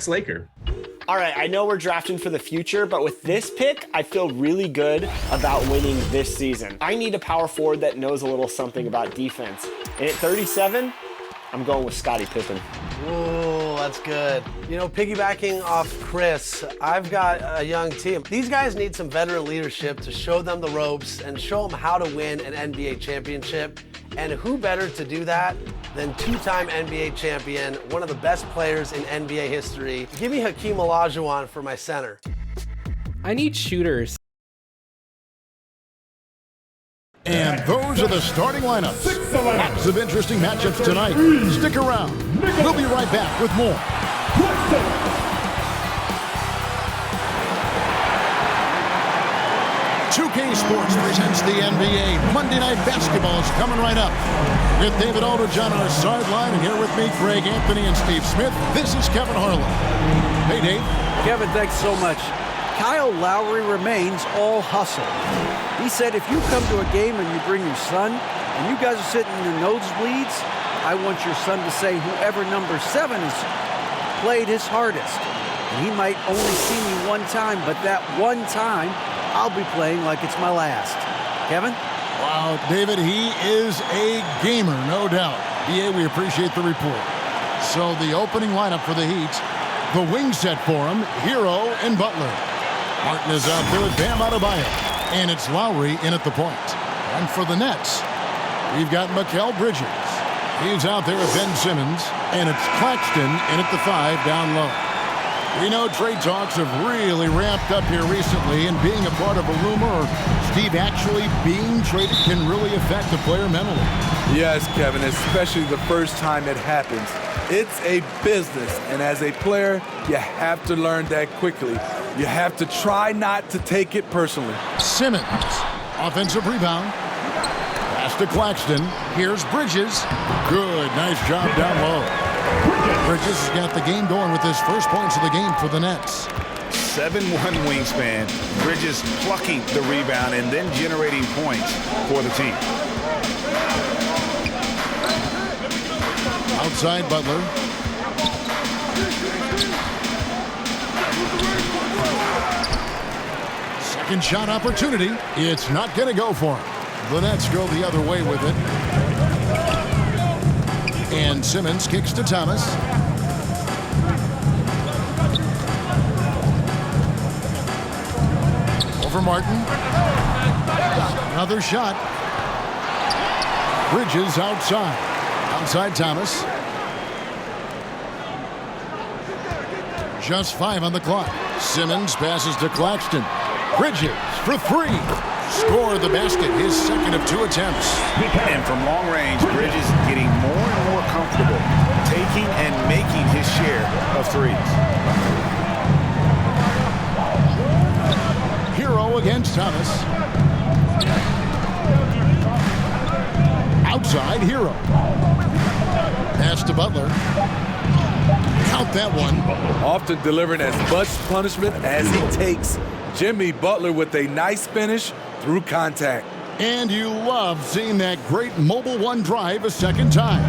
Laker. All right, I know we're drafting for the future, but with this pick, I feel really good about winning this season. I need a power forward that knows a little something about defense. And at 37, I'm going with Scottie Pippen. Ooh, that's good. You know, piggybacking off Chris, I've got a young team. These guys need some veteran leadership to show them the ropes and show them how to win an NBA championship. And who better to do that than two-time NBA champion, one of the best players in NBA history. Give me Hakeem Olajuwon for my center. I need shooters. And those are the starting lineups. Lots of interesting matchups tonight. Stick around. We'll be right back with more. 2K Sports presents the NBA. Monday Night Basketball is coming right up. With David Aldridge on our sideline, and here with me, Greg Anthony and Steve Smith, this is Kevin Harlan. Hey, Dave. Kevin, thanks so much. Kyle Lowry remains all hustle. He said if you come to a game and you bring your son, and you guys are sitting in your nosebleeds, I want your son to say whoever number 7 has played his hardest. And he might only see me one time, but that one time, I'll be playing like it's my last. Kevin? Wow, David, he is a gamer, no doubt. BA, we appreciate the report. So the opening lineup for the Heat, the wing set for him, Hero and Butler. Martin is out there with Bam Adebayo, and it's Lowry in at the point. And for the Nets, we've got Mikal Bridges. He's out there with Ben Simmons, and it's Claxton in at the 5 down low. We know trade talks have really ramped up here recently, and being a part of a rumor or Steve actually being traded can really affect the player mentally. Yes, Kevin, especially the first time it happens. It's a business, and as a player, you have to learn that quickly. You have to try not to take it personally. Simmons, offensive rebound. Pass to Claxton. Here's Bridges. Good, nice job down low. Bridges has got the game going with his first points of the game for the Nets. 7'1" wingspan. Bridges plucking the rebound and then generating points for the team. Outside Butler. Second shot opportunity. It's not going to go for him. The Nets go the other way with it. And Simmons kicks to Thomas. Over Martin. Another shot. Bridges outside. Outside Thomas. Just 5 on the clock. Simmons passes to Claxton. Bridges for 3. Scored the basket, his second of 2 attempts. And from long range, Bridges getting more and more comfortable taking and making his share of threes. Hero against Thomas. Outside Hero. Pass to Butler. Count that one. Often delivering as much punishment as he takes. Jimmy Butler with a nice finish through contact. And you love seeing that great mobile one drive a second time.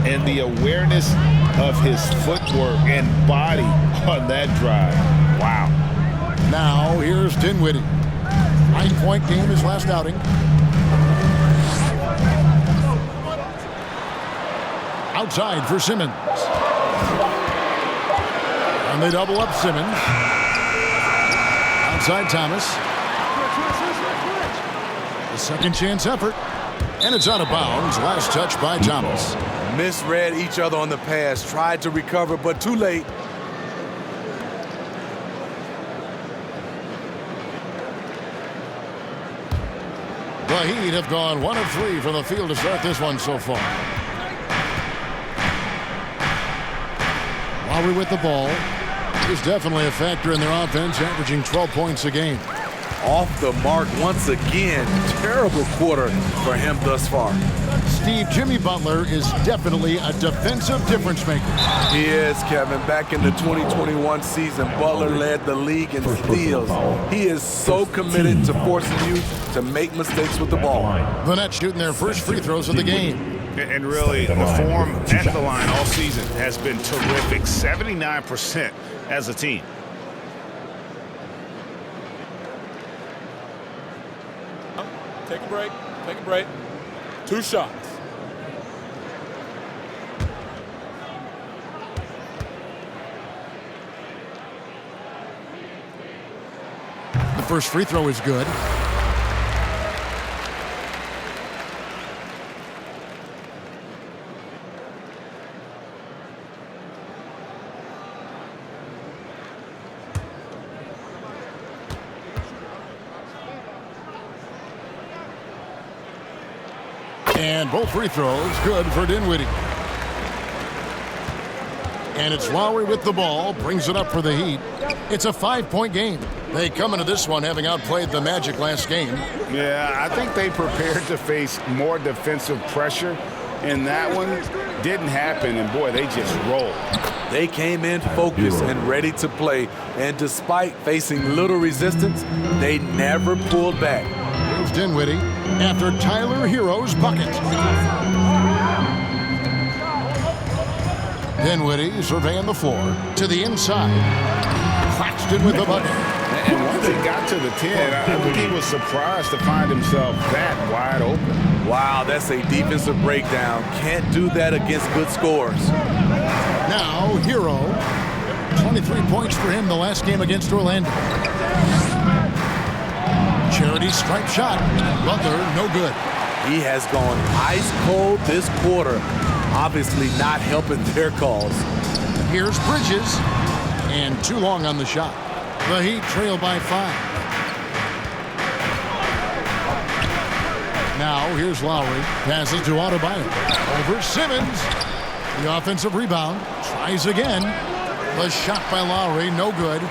And the awareness of his footwork and body on that drive. Wow. Now here's Dinwiddie. 9-point game his last outing. Outside for Simmons. And they double up Simmons. Outside Thomas. The second chance effort. And it's out of bounds. Last touch by Thomas. Misread each other on the pass. Tried to recover, but too late. The Heat have gone 1 of 3 from the field to start this one so far. Lowry with the ball. Is definitely a factor in their offense, averaging 12 points a game. Off the mark once again. Terrible quarter for him thus far. Steve, Jimmy Butler is definitely a defensive difference maker. He is, Kevin. Back in the 2021 season, Butler led the league in steals. He is so committed to forcing you to make mistakes with the ball. The Nets shooting their first free throws of the game. And really, the form at the line all season has been terrific. 79% as a team. Take a break. Take a break. 2 shots. The first free throw is good. And both free throws good for Dinwiddie. And it's Lowry with the ball, brings it up for the Heat. It's a 5-point game. They come into this one having outplayed the Magic last game. Yeah, I think they prepared to face more defensive pressure, and that one didn't happen, and boy, they just rolled. They came in focused and ready to play, and despite facing little resistance, they never pulled back. Here's Dinwiddie after Tyler Hero's bucket. Dinwiddie surveying the floor to the inside. Claxton with the bucket. And once he got to the 10, I think he was surprised to find himself that wide open. Wow, that's a defensive breakdown. Can't do that against good scores. Now, Hero. 23 points for him the last game against Orlando. Charity stripe shot. Butler, no good. He has gone ice cold this quarter. Obviously not helping their cause. Here's Bridges. And too long on the shot. The Heat trail by 5. Now, here's Lowry. Passes to Adebayo. Over Simmons. The offensive rebound. Tries again. The shot by Lowry, no good.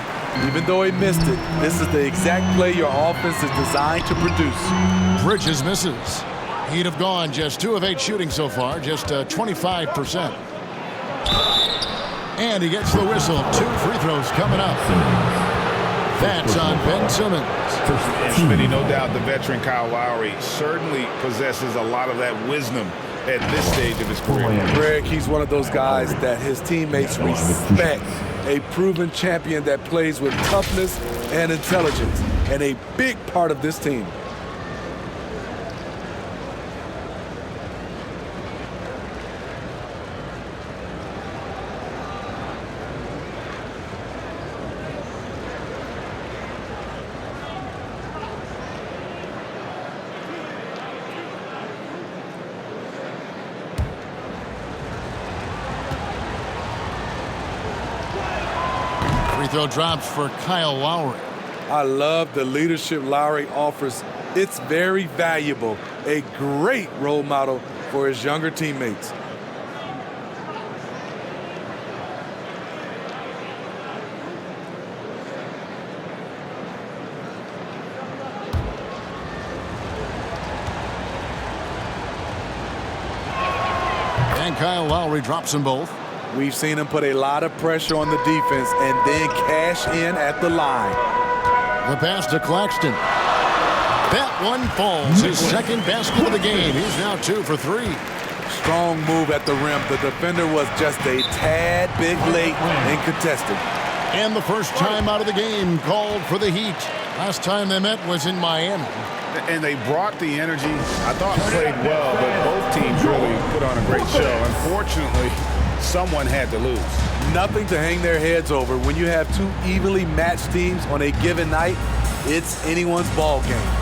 Even though he missed it, this is the exact play your offense is designed to produce. Bridges misses. Heat have gone just 2 of 8 shooting so far, just 25%. And he gets the whistle. 2 free throws coming up. That's on Ben Simmons. And Smitty, no doubt the veteran Kyle Lowry certainly possesses a lot of that wisdom at this stage of his career. Greg, he's one of those guys that his teammates respect. A proven champion that plays with toughness and intelligence, and a big part of this team. Free throw drops for Kyle Lowry. I love the leadership Lowry offers. It's very valuable. A great role model for his younger teammates. And Kyle Lowry drops them both. We've seen him put a lot of pressure on the defense and then cash in at the line. The pass to Claxton. That one falls. His second basket of the game. He's now 2 for 3. Strong move at the rim. The defender was just a tad bit late and contested. And the first time out of the game called for the Heat. Last time they met was in Miami. And they brought the energy. I thought played well, but both teams really put on a great show. Unfortunately, someone had to lose. Nothing to hang their heads over. When you have 2 evenly matched teams on a given night, it's anyone's ball game.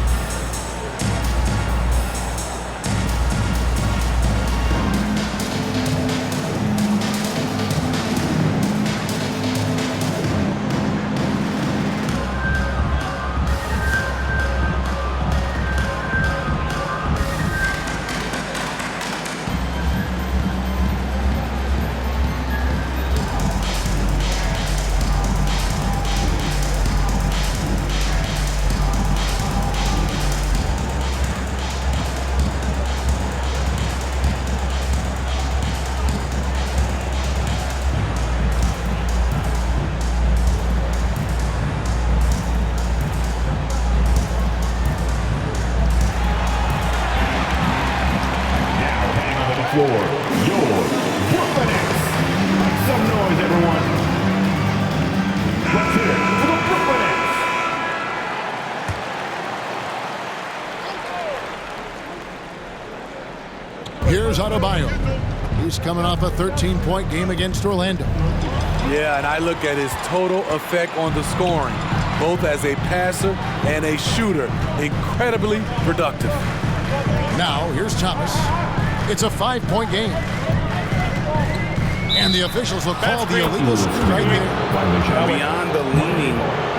Adebayo. He's coming off a 13-point game against Orlando. Yeah, and I look at his total effect on the scoring, both as a passer and a shooter. Incredibly productive. Now, here's Thomas. It's a 5-point game. And the officials will call the illegal screen right there. Beyond the leaning,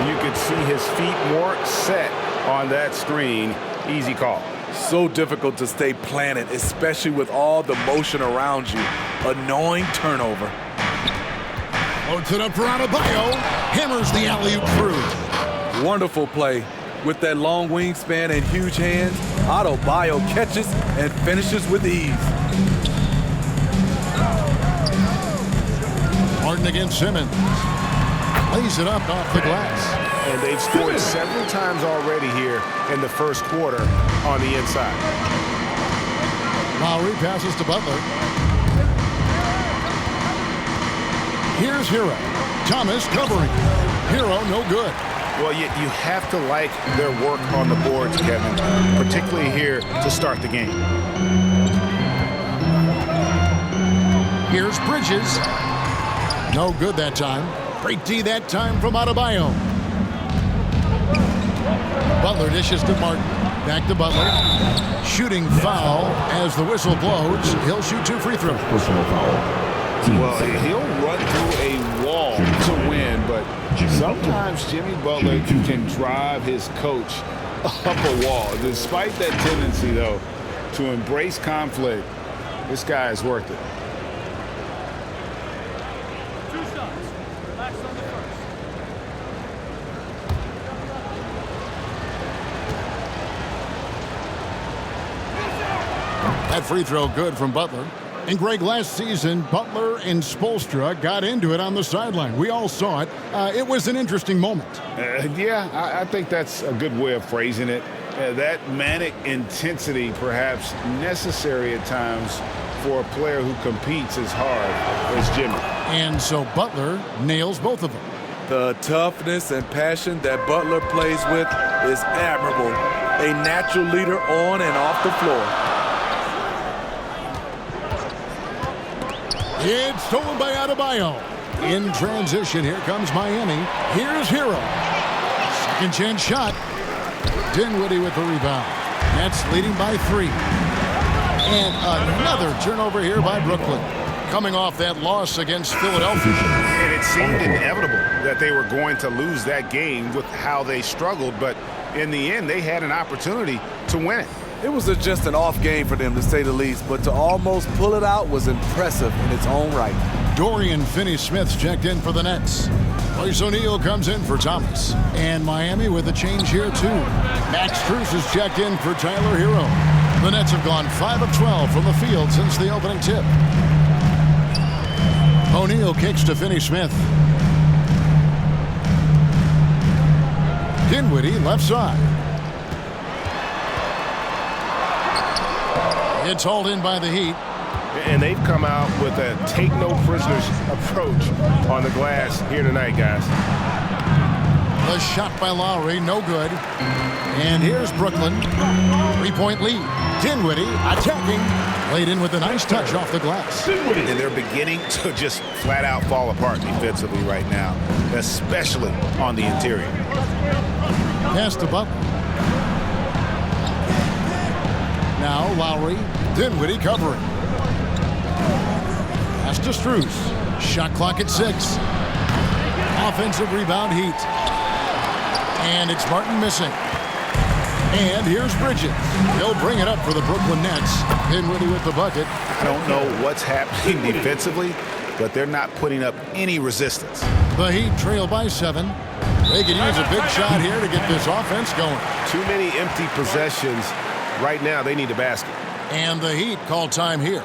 you could see his feet more set on that screen. Easy call. So difficult to stay planted, especially with all the motion around you. Annoying turnover. Loads it up for Adebayo. Hammers the alley-oop through. Wonderful play. With that long wingspan and huge hands, Adebayo catches and finishes with ease. Martin against Simmons. Lays it up off the glass. And they've scored several times already here in the first quarter on the inside. Lowry passes to Butler. Here's Hero. Thomas covering. Hero no good. Well, you have to like their work on the boards, Kevin, particularly here to start the game. Here's Bridges. No good that time. Great D that time from Adebayo. Butler dishes to Martin. Back to Butler. Shooting foul as the whistle blows. He'll shoot 2 free throws. Well, he'll run through a wall to win, but sometimes Jimmy Butler can drive his coach up a wall. Despite that tendency, though, to embrace conflict, this guy is worth it. That free throw good from Butler. And Greg, last season, Butler and Spoelstra got into it on the sideline. We all saw it. It was an interesting moment. Yeah, I think that's a good way of phrasing it. That manic intensity perhaps necessary at times for a player who competes as hard as Jimmy. And so Butler nails both of them. The toughness and passion that Butler plays with is admirable. A natural leader on and off the floor. It's stolen by Adebayo. In transition, here comes Miami. Here's Hero. Second chance shot. Dinwiddie with the rebound. Nets leading by 3. And another turnover here by Brooklyn. Coming off that loss against Philadelphia. And it seemed inevitable that they were going to lose that game with how they struggled, but in the end, they had an opportunity to win it. It was just an off game for them, to say the least, but to almost pull it out was impressive in its own right. Dorian Finney-Smith's checked in for the Nets. Royce O'Neal comes in for Thomas. And Miami with a change here, too. Max Strus is checked in for Tyler Hero. The Nets have gone 5 of 12 from the field since the opening tip. O'Neal kicks to Finney-Smith. Dinwiddie left side. It's hauled in by the Heat. And they've come out with a take-no-prisoners approach on the glass here tonight, guys. The shot by Lowry, no good. And here's Brooklyn. 3-point lead. Dinwiddie attacking. Laid in with a nice touch off the glass. And they're beginning to just flat-out fall apart defensively right now, especially on the interior. Pass to Butler. Now Lowry. Dinwiddie covering. Pass to Strus. Shot clock at 6. Offensive rebound Heat. And it's Martin missing. And here's Bridges. He'll bring it up for the Brooklyn Nets. Dinwiddie with the bucket. I don't know what's happening defensively, but they're not putting up any resistance. The Heat trail by 7. They could use a big shot here to get this offense going. Too many empty possessions. Right now, they need a basket. And the Heat call time here.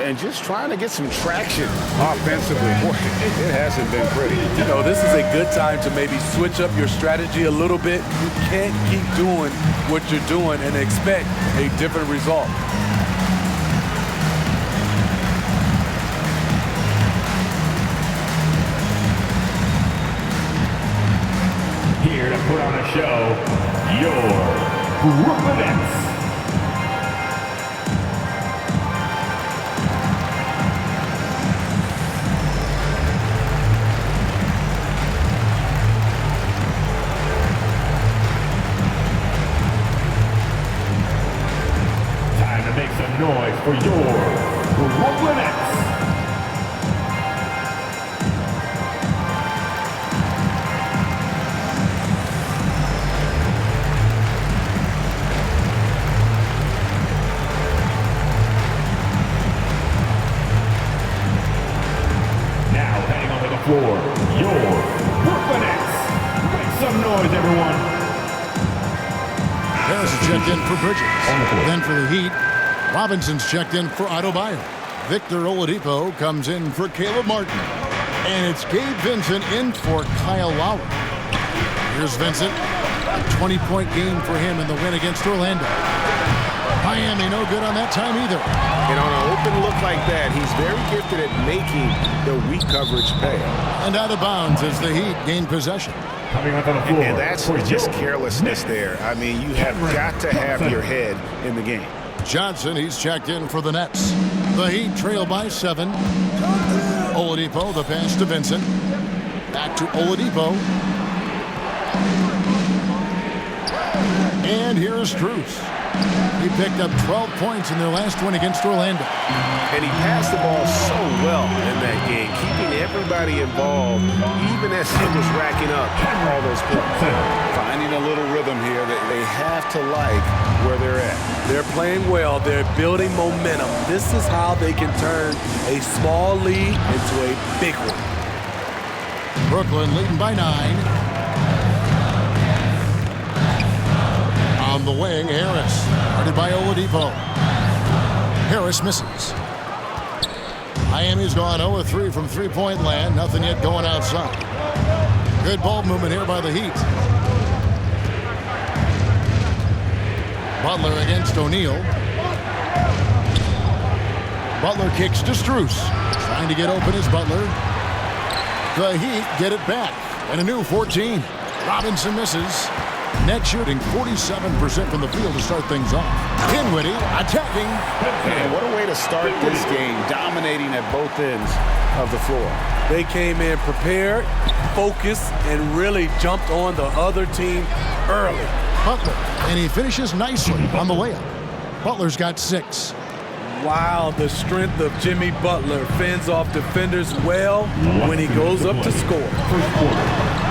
And just trying to get some traction offensively. Boy, it hasn't been pretty. You know, this is a good time to maybe switch up your strategy a little bit. You can't keep doing what you're doing and expect a different result. Here to put on a show, your Brooklyn Nets. for your Brooklyn Nets. Make some noise, everyone. Harris is checked in for Bridges. Then for the Heat, Robinson's checked in for Adebayo. Victor Oladipo comes in for Caleb Martin. And it's Gabe Vincent in for Kyle Lowry. Here's Vincent. A 20-point game for him in the win against Orlando. Miami no good on that time either. And on an open look like that, he's very gifted at making the weak coverage pay. And out of bounds as the Heat gain possession. Coming up on the floor. And that's just carelessness there. I mean, you have got to have your head in the game. Johnson, he's checked in for the Nets. The Heat trail by 7. Oladipo, the pass to Vincent. Back to Oladipo. And here's Strus. He picked up 12 points in their last win against Orlando. And he passed the ball so well in that game, keeping everybody involved, even as he was racking up all those points. Finding a little rhythm here that they have to like where they're at. They're playing well. They're building momentum. This is how they can turn a small lead into a big one. Brooklyn leading by 9. On the wing, Harris. Guarded by Oladipo. Harris misses. Miami's gone 0-3 from three-point land. Nothing yet going outside. Good ball movement here by the Heat. Butler against O'Neal. Butler kicks to Strus. Trying to get open is Butler. The Heat get it back. And a new 14. Robinson misses. Net shooting 47% from the field to start things off. Dinwiddie attacking. And what a way to start this game, dominating at both ends of the floor. They came in prepared, focused, and really jumped on the other team early. Butler, and he finishes nicely on the layup. Butler's got 6. Wow, the strength of Jimmy Butler fends off defenders well when he goes up to score.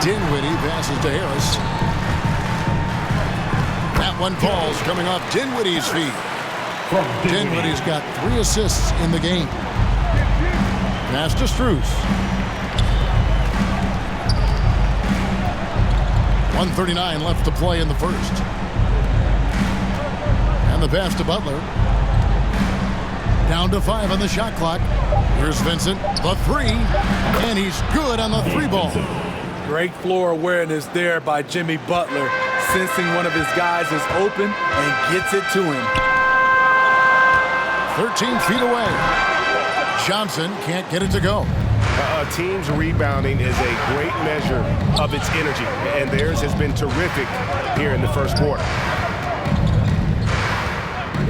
Dinwiddie passes to Harris. That one falls coming off Dinwiddie's feet. Dinwiddie's got 3 assists in the game. Pass to Strus. 1:39 left to play in the first. And the pass to Butler. Down to 5 on the shot clock. Here's Vincent, the 3, and he's good on the 3 ball. Great floor awareness there by Jimmy Butler, sensing one of his guys is open and gets it to him. 13 feet away. Johnson can't get it to go. A team's rebounding is a great measure of its energy, and theirs has been terrific here in the first quarter.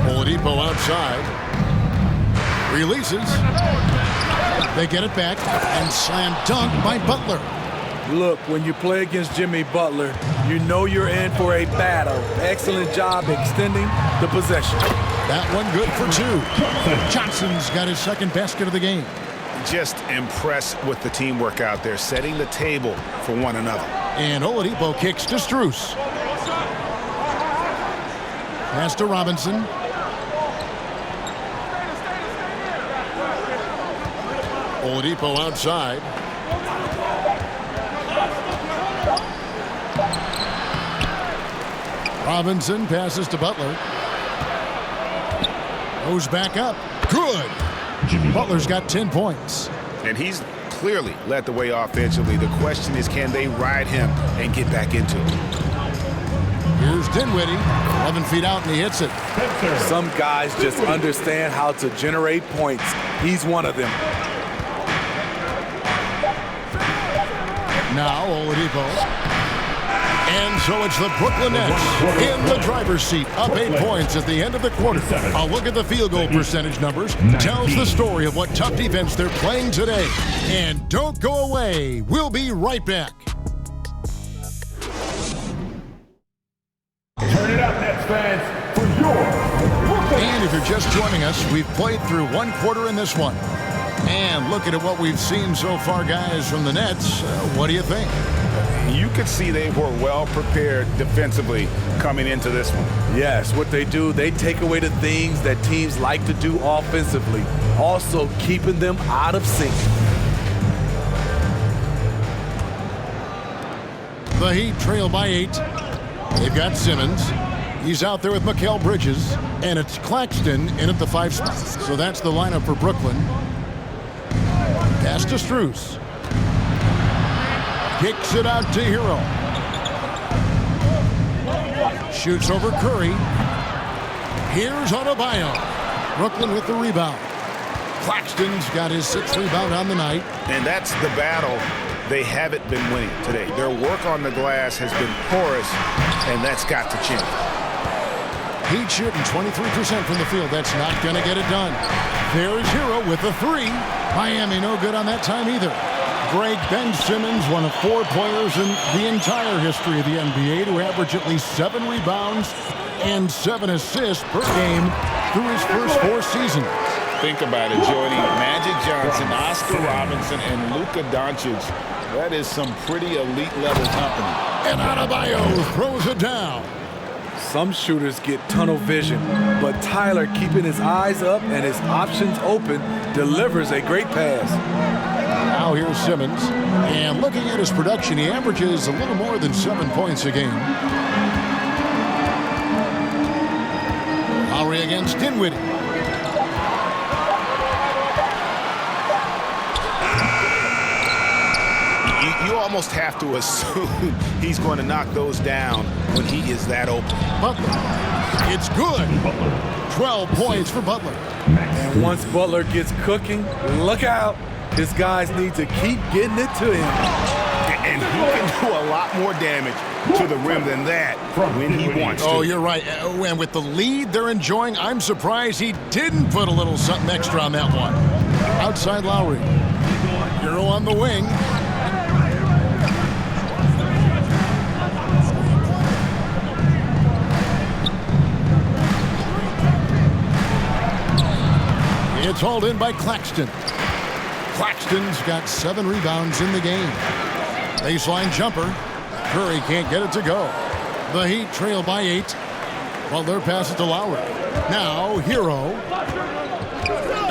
Oladipo outside. Releases. They get it back and slam dunk by Butler. Look, when you play against Jimmy Butler, you know you're in for a battle. Excellent job extending the possession. That one good for 2. Johnson's got his second basket of the game. Just impressed with the teamwork out there, setting the table for one another. And Oladipo kicks to Strus. Pass to Robinson. Oladipo outside. Robinson passes to Butler. Goes back up. Good. Butler's got 10 points. And he's clearly led the way offensively. The question is, can they ride him and get back into it? Here's Dinwiddie. 11 feet out, and he hits it. Some guys just understand how to generate points. He's one of them. Now Oladipo. And so it's the Brooklyn Nets in the driver's seat, up 8 points at the end of the quarter. A look at the field goal percentage numbers tells the story of what tough defense they're playing today. And don't go away. We'll be right back. Turn it up, Nets fans, for your Brooklyn. And if you're just joining us, we've played through 1 quarter in this one. And looking at what we've seen so far, guys, from the Nets, what do you think? You could see they were well prepared defensively coming into this one. Yes, what they do, they take away the things that teams like to do offensively, also keeping them out of sync. The Heat trail by 8. They've got Simmons. He's out there with Mikal Bridges. And it's Claxton in at the 5 spot. So that's the lineup for Brooklyn. Pass to Strus. Kicks it out to Hero. Shoots over Curry. Here's Adebayo. Brooklyn with the rebound. Claxton's got his 6th rebound on the night. And that's the battle they haven't been winning today. Their work on the glass has been porous, and that's got to change. Heat shooting 23% from the field. That's not going to get it done. There's Hero with the 3. Miami no good on that time either. Greg Ben Simmons, one of 4 players in the entire history of the NBA to average at least 7 rebounds and 7 assists per game through his first 4 seasons. Think about it, Jordy. Magic Johnson, Oscar Robinson, and Luka Doncic. That is some pretty elite-level company. And Adebayo throws it down. Some shooters get tunnel vision, but Tyler, keeping his eyes up and his options open, delivers a great pass. Now here's Simmons. And looking at his production, he averages a little more than 7 points a game. Lowry against Dinwiddie. You almost have to assume he's going to knock those down when he is that open. Butler. It's good. 12 points for Butler. And once Butler gets cooking, look out. His guys need to keep getting it to him. And he can do a lot more damage to the rim than that when he wants to. Oh, you're right. And with the lead they're enjoying, I'm surprised he didn't put a little something extra on that one. Outside Lowry. Hero on the wing. It's hauled in by Claxton. Claxton's got 7 rebounds in the game. Baseline jumper. Curry can't get it to go. The Heat trail by 8. Butler passes to Lowry. Now Hero.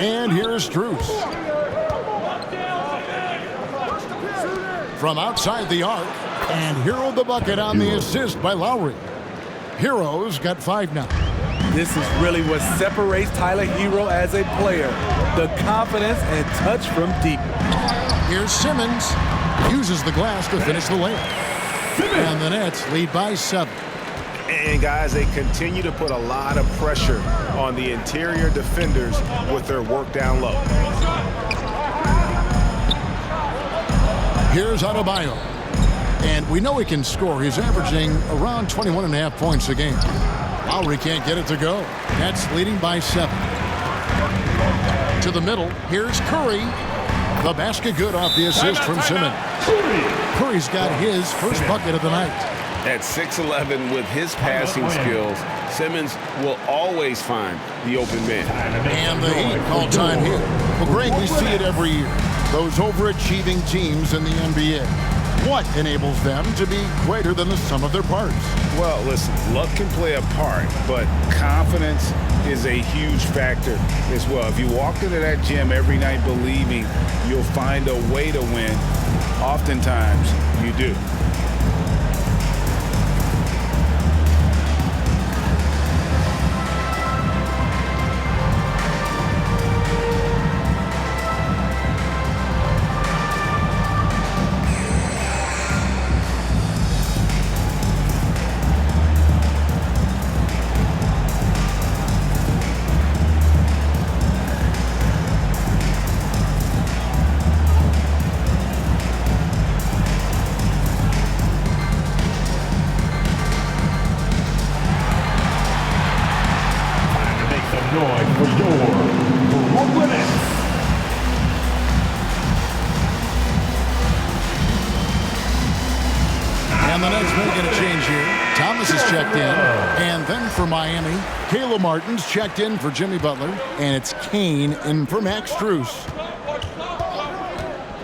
And here's Strus. From outside the arc. And Hero the bucket on the assist by Lowry. Hero's got 5 now. This is really what separates Tyler Hero as a player. The confidence and touch from deep. Here's Simmons. Uses the glass to finish the layup. And the Nets lead by 7. And guys, they continue to put a lot of pressure on the interior defenders with their work down low. Here's Adebayo. And we know he can score. He's averaging around 21.5 points a game. Lowry can't get it to go. Nets leading by 7. To the middle, here's Curry. The basket good off the assist from Simmons. Curry's got his first bucket of the night. At 6'11" with his passing skills, Simmons will always find the open man. And the Heat call time here. Well, Greg, we see it every year. Those overachieving teams in the NBA. What enables them to be greater than the sum of their parts? Well, listen, luck can play a part, but confidence is a huge factor as well. If you walk into that gym every night believing you'll find a way to win, oftentimes you do. And the Nets making a change here. Thomas is checked in. And then for Miami, Caleb Martin's checked in for Jimmy Butler. And it's Kane in for Max Strus.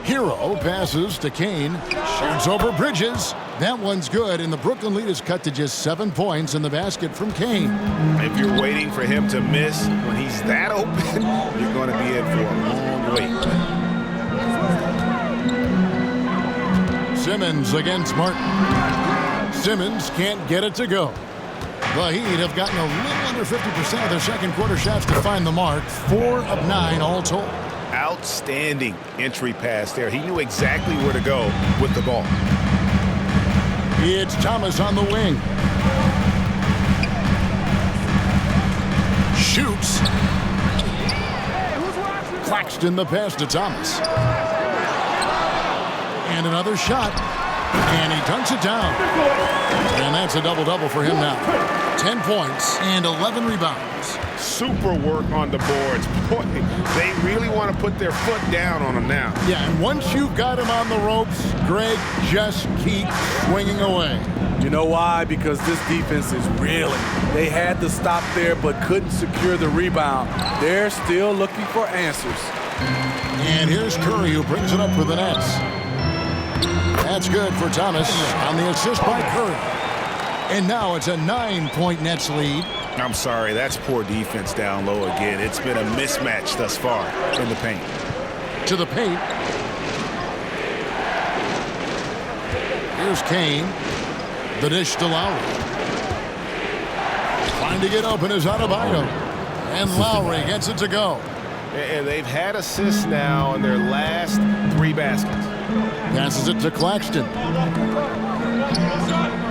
Hero passes to Kane. Shoots over Bridges. That one's good. And the Brooklyn lead is cut to just 7 points in the basket from Kane. If you're waiting for him to miss when he's that open, you're going to be in for a long wait. Simmons against Martin. Simmons can't get it to go. The Heat have gotten a little under 50% of their second quarter shots to find the mark. 4 of 9 all told. Outstanding entry pass there. He knew exactly where to go with the ball. It's Thomas on the wing. Shoots. Claxton the pass to Thomas. And another shot. And he dunks it down. And that's a double-double for him now. 10 points and 11 rebounds. Super work on the boards. Boy, they really want to put their foot down on him now. Yeah, and once you've got him on the ropes, Greg, just keep swinging away. You know why? Because this defense is reeling. They had to stop there but couldn't secure the rebound. They're still looking for answers. And here's Curry who brings it up for the Nets. That's good for Thomas on the assist by Curry. And now it's a 9-point Nets lead. I'm sorry, that's poor defense down low again. It's been a mismatch thus far in the paint. To the paint. Here's Kane. The dish to Lowry. Trying to get open is Adebayo. And Lowry gets it to go. And they've had assists now in their last 3 baskets. Passes it to Claxton.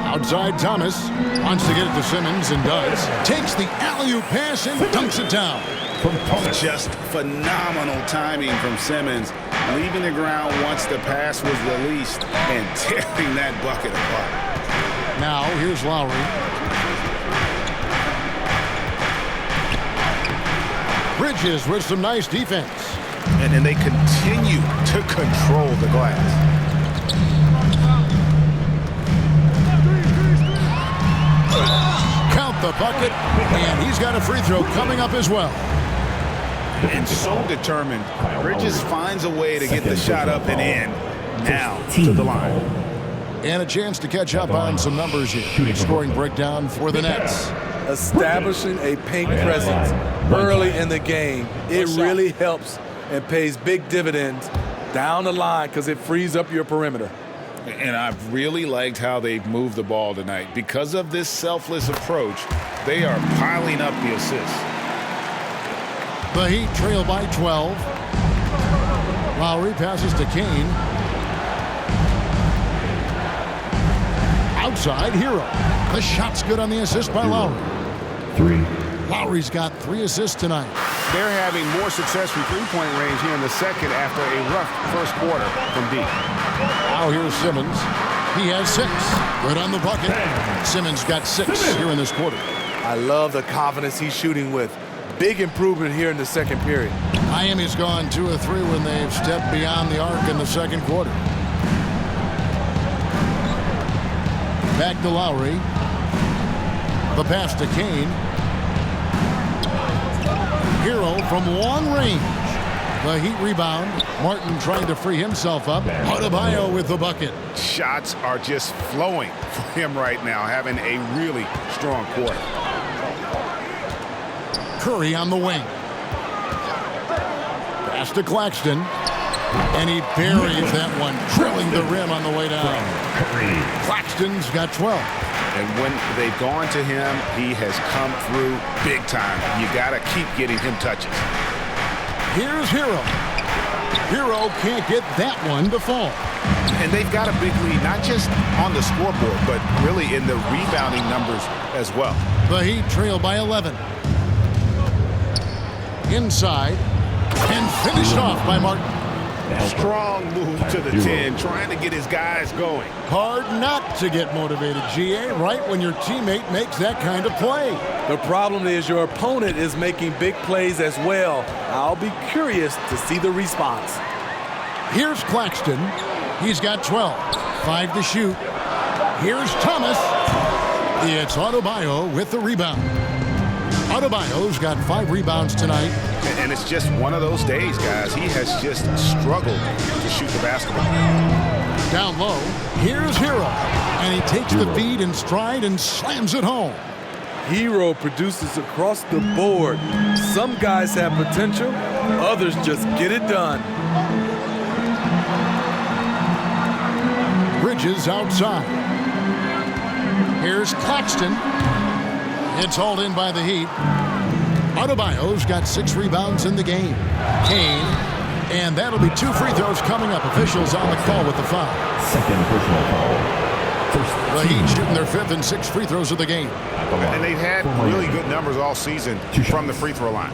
Outside Thomas. Wants to get it to Simmons and does. Takes the alley-oop pass and dunks it down. Just phenomenal timing from Simmons. Leaving the ground once the pass was released and tearing that bucket apart. Now here's Lowry. Bridges with some nice defense. And then they continue to control the glass. Count the bucket, and he's got a free throw coming up as well. And so determined, Bridges finds a way to get the shot up and in. Now to the line. And a chance to catch up on some numbers here. Scoring breakdown for the Nets. Establishing a paint presence early in the game, it really helps and pays big dividends down the line because it frees up your perimeter. And I've really liked how they've moved the ball tonight. Because of this selfless approach, they are piling up the assists. The Heat trail by 12. Lowry passes to Kane. Outside, Hero. The shot's good on the assist by Lowry. 3. Lowry's got 3 assists tonight. They're having more success from three-point range here in the second after a rough first quarter from deep. Now here's Simmons. He has 6. Good on the bucket. Simmons got 6 here in this quarter. I love the confidence he's shooting with. Big improvement here in the second period. Miami's gone 2 of 3 when they've stepped beyond the arc in the second quarter. Back to Lowry. The pass to Kane. Hero from long range. The Heat rebound. Martin trying to free himself up. Adebayo with the bucket. Shots are just flowing for him right now, having a really strong quarter. Curry on the wing. Pass to Claxton. And he buries that one, drilling the rim on the way down. Claxton's got 12. And when they've gone to him, he has come through big time. You got to keep getting him touches. Here's Hero. Hero can't get that one to fall. And they've got a big lead, not just on the scoreboard, but really in the rebounding numbers as well. The Heat trail by 11. Inside. And finished off by Martin. Strong move to the 10, trying to get his guys going. Hard not to get motivated, GA, right when your teammate makes that kind of play. The problem is your opponent is making big plays as well. I'll be curious to see the response. Here's Claxton. He's got 12. 5 to shoot. Here's Thomas. It's Adebayo with the rebound. Adebayo's got 5 rebounds tonight. And it's just one of those days, guys. He has just struggled to shoot the basketball. Down low, here's Hero. And he takes the feed in stride and slams it home. Hero produces across the board. Some guys have potential, others just get it done. Bridges outside. Here's Claxton. It's hauled in by the Heat. Adebayo's got 6 rebounds in the game. Kane. And that'll be 2 free throws coming up. Officials on the call with the foul. Second personal foul. The Heat shooting their 5th and 6th free throws of the game. And they've had really good numbers all season from the free throw line.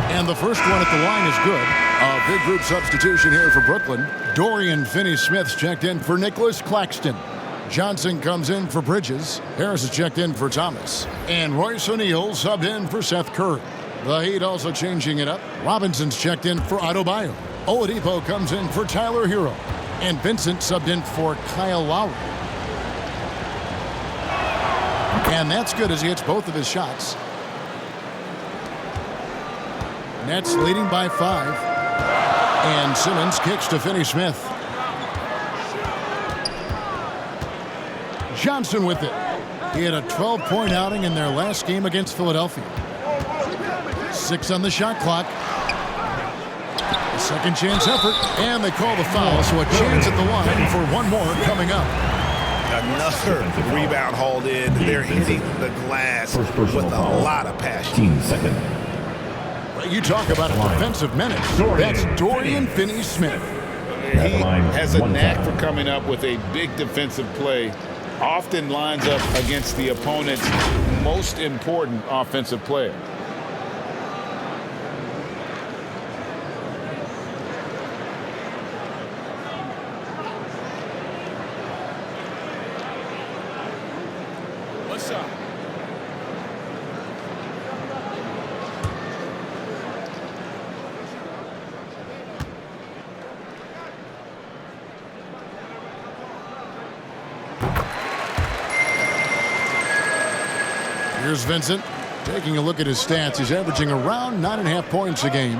And the first one at the line is good. A big group substitution here for Brooklyn. Dorian Finney-Smith's checked in for Nicholas Claxton. Johnson comes in for Bridges. Harris is checked in for Thomas. And Royce O'Neal subbed in for Seth Curry. The Heat also changing it up. Robinson's checked in for Adebayo. Oladipo comes in for Tyler Hero. And Vincent subbed in for Kyle Lowry. And that's good as he hits both of his shots. Nets leading by 5. And Simmons kicks to Finney-Smith. Johnson with it. He had a 12-point outing in their last game against Philadelphia. 6 on the shot clock. A second chance effort, and they call the foul, so a chance at the line for one more coming up. Another rebound hauled in. They're hitting the glass with a lot of passion. 15 seconds. You talk about a defensive menace. That's Dorian Finney-Smith. He has a knack for coming up with a big defensive play. Often lines up against the opponent's most important offensive player. One shot. Here's Vincent taking a look at his stats. He's averaging around 9.5 points a game.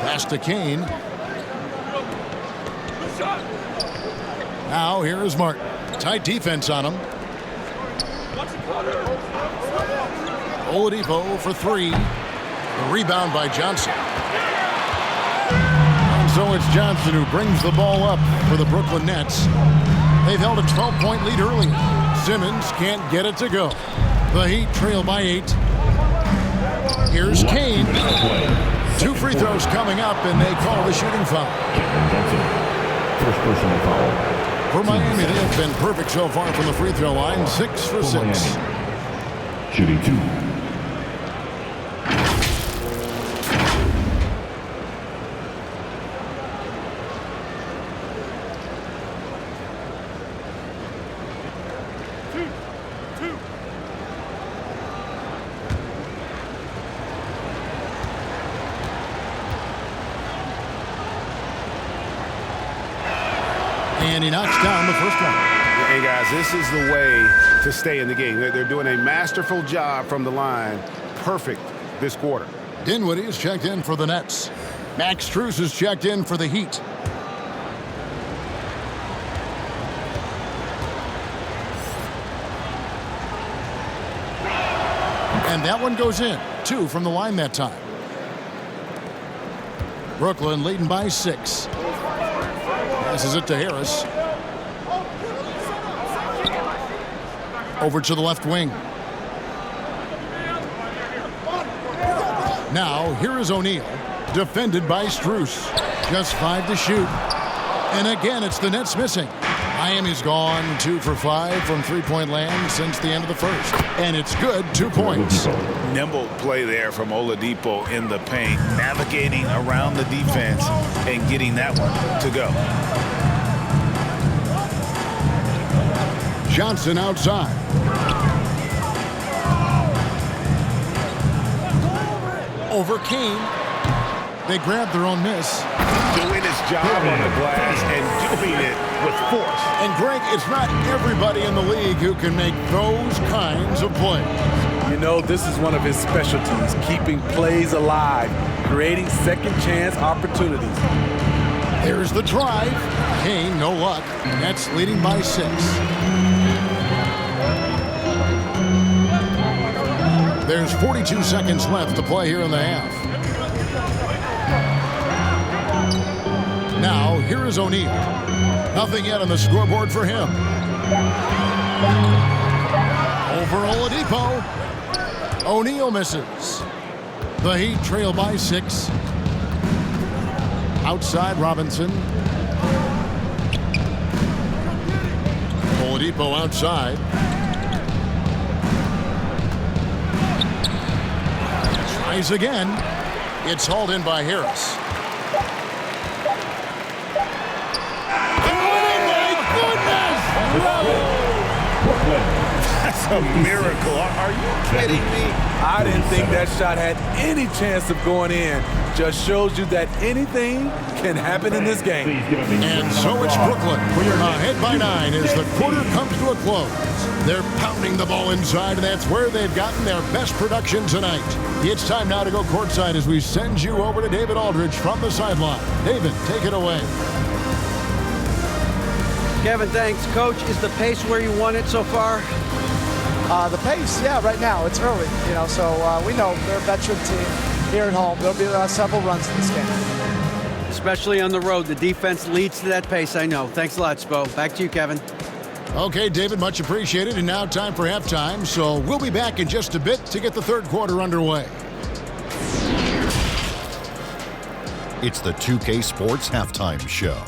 Pass to Kane. Now here is Martin. Tight defense on him. Oladipo for 3. A rebound by Johnson. And so it's Johnson who brings the ball up for the Brooklyn Nets. They've held a 12-point lead early. Simmons can't get it to go. The Heat trail by 8. Here's Kane. 2 free throws coming up, and they call the shooting foul. First personal foul. For Miami, they have been perfect so far from the free throw line. 6 for 6. Miami. Shooting 2. And he knocks down the first one. Hey, guys, this is the way to stay in the game. They're doing a masterful job from the line. Perfect this quarter. Dinwiddie is checked in for the Nets. Max Strus is checked in for the Heat. And that one goes in. 2 from the line that time. Brooklyn leading by 6. Passes it to Harris. Over to the left wing. Now, here is O'Neal. Defended by Strus. Just 5 to shoot. And again, it's the Nets missing. Miami's gone 2 for 5 from three-point land since the end of the first. And it's good, 2 points. Nimble play there from Oladipo in the paint, navigating around the defense and getting that one to go. Johnson outside. Over Kane. They grab their own miss. Doing his job on the glass and doing it with force. And Greg, it's not everybody in the league who can make those kinds of plays. You know this is one of his specialties, keeping plays alive, creating second chance opportunities. Here's the drive. Kane, no luck. Nets leading by 6. There's 42 seconds left to play here in the half. Now, here is O'Neal. Nothing yet on the scoreboard for him. Over Oladipo. O'Neal misses. The Heat trail by 6. Outside Robinson. Oladipo outside. Tries again. It's hauled in by Harris. That's a miracle. Are you kidding me? I didn't think that shot had any chance of going in. Just shows you that anything can happen in this game. And so it's Brooklyn ahead by 9 as the quarter comes to a close. They're pounding the ball inside, and that's where they've gotten their best production tonight. It's time now to go courtside as we send you over to David Aldridge from the sideline. David, take it away. Kevin, thanks. Coach, is the pace where you want it so far? The pace, yeah, right now. It's early, so we know they're a veteran team here at home. There'll be several runs in this game. Especially on the road. The defense leads to that pace, I know. Thanks a lot, Spo. Back to you, Kevin. Okay, David, much appreciated. And now time for halftime. So we'll be back in just a bit to get the third quarter underway. It's the 2K Sports Halftime Show.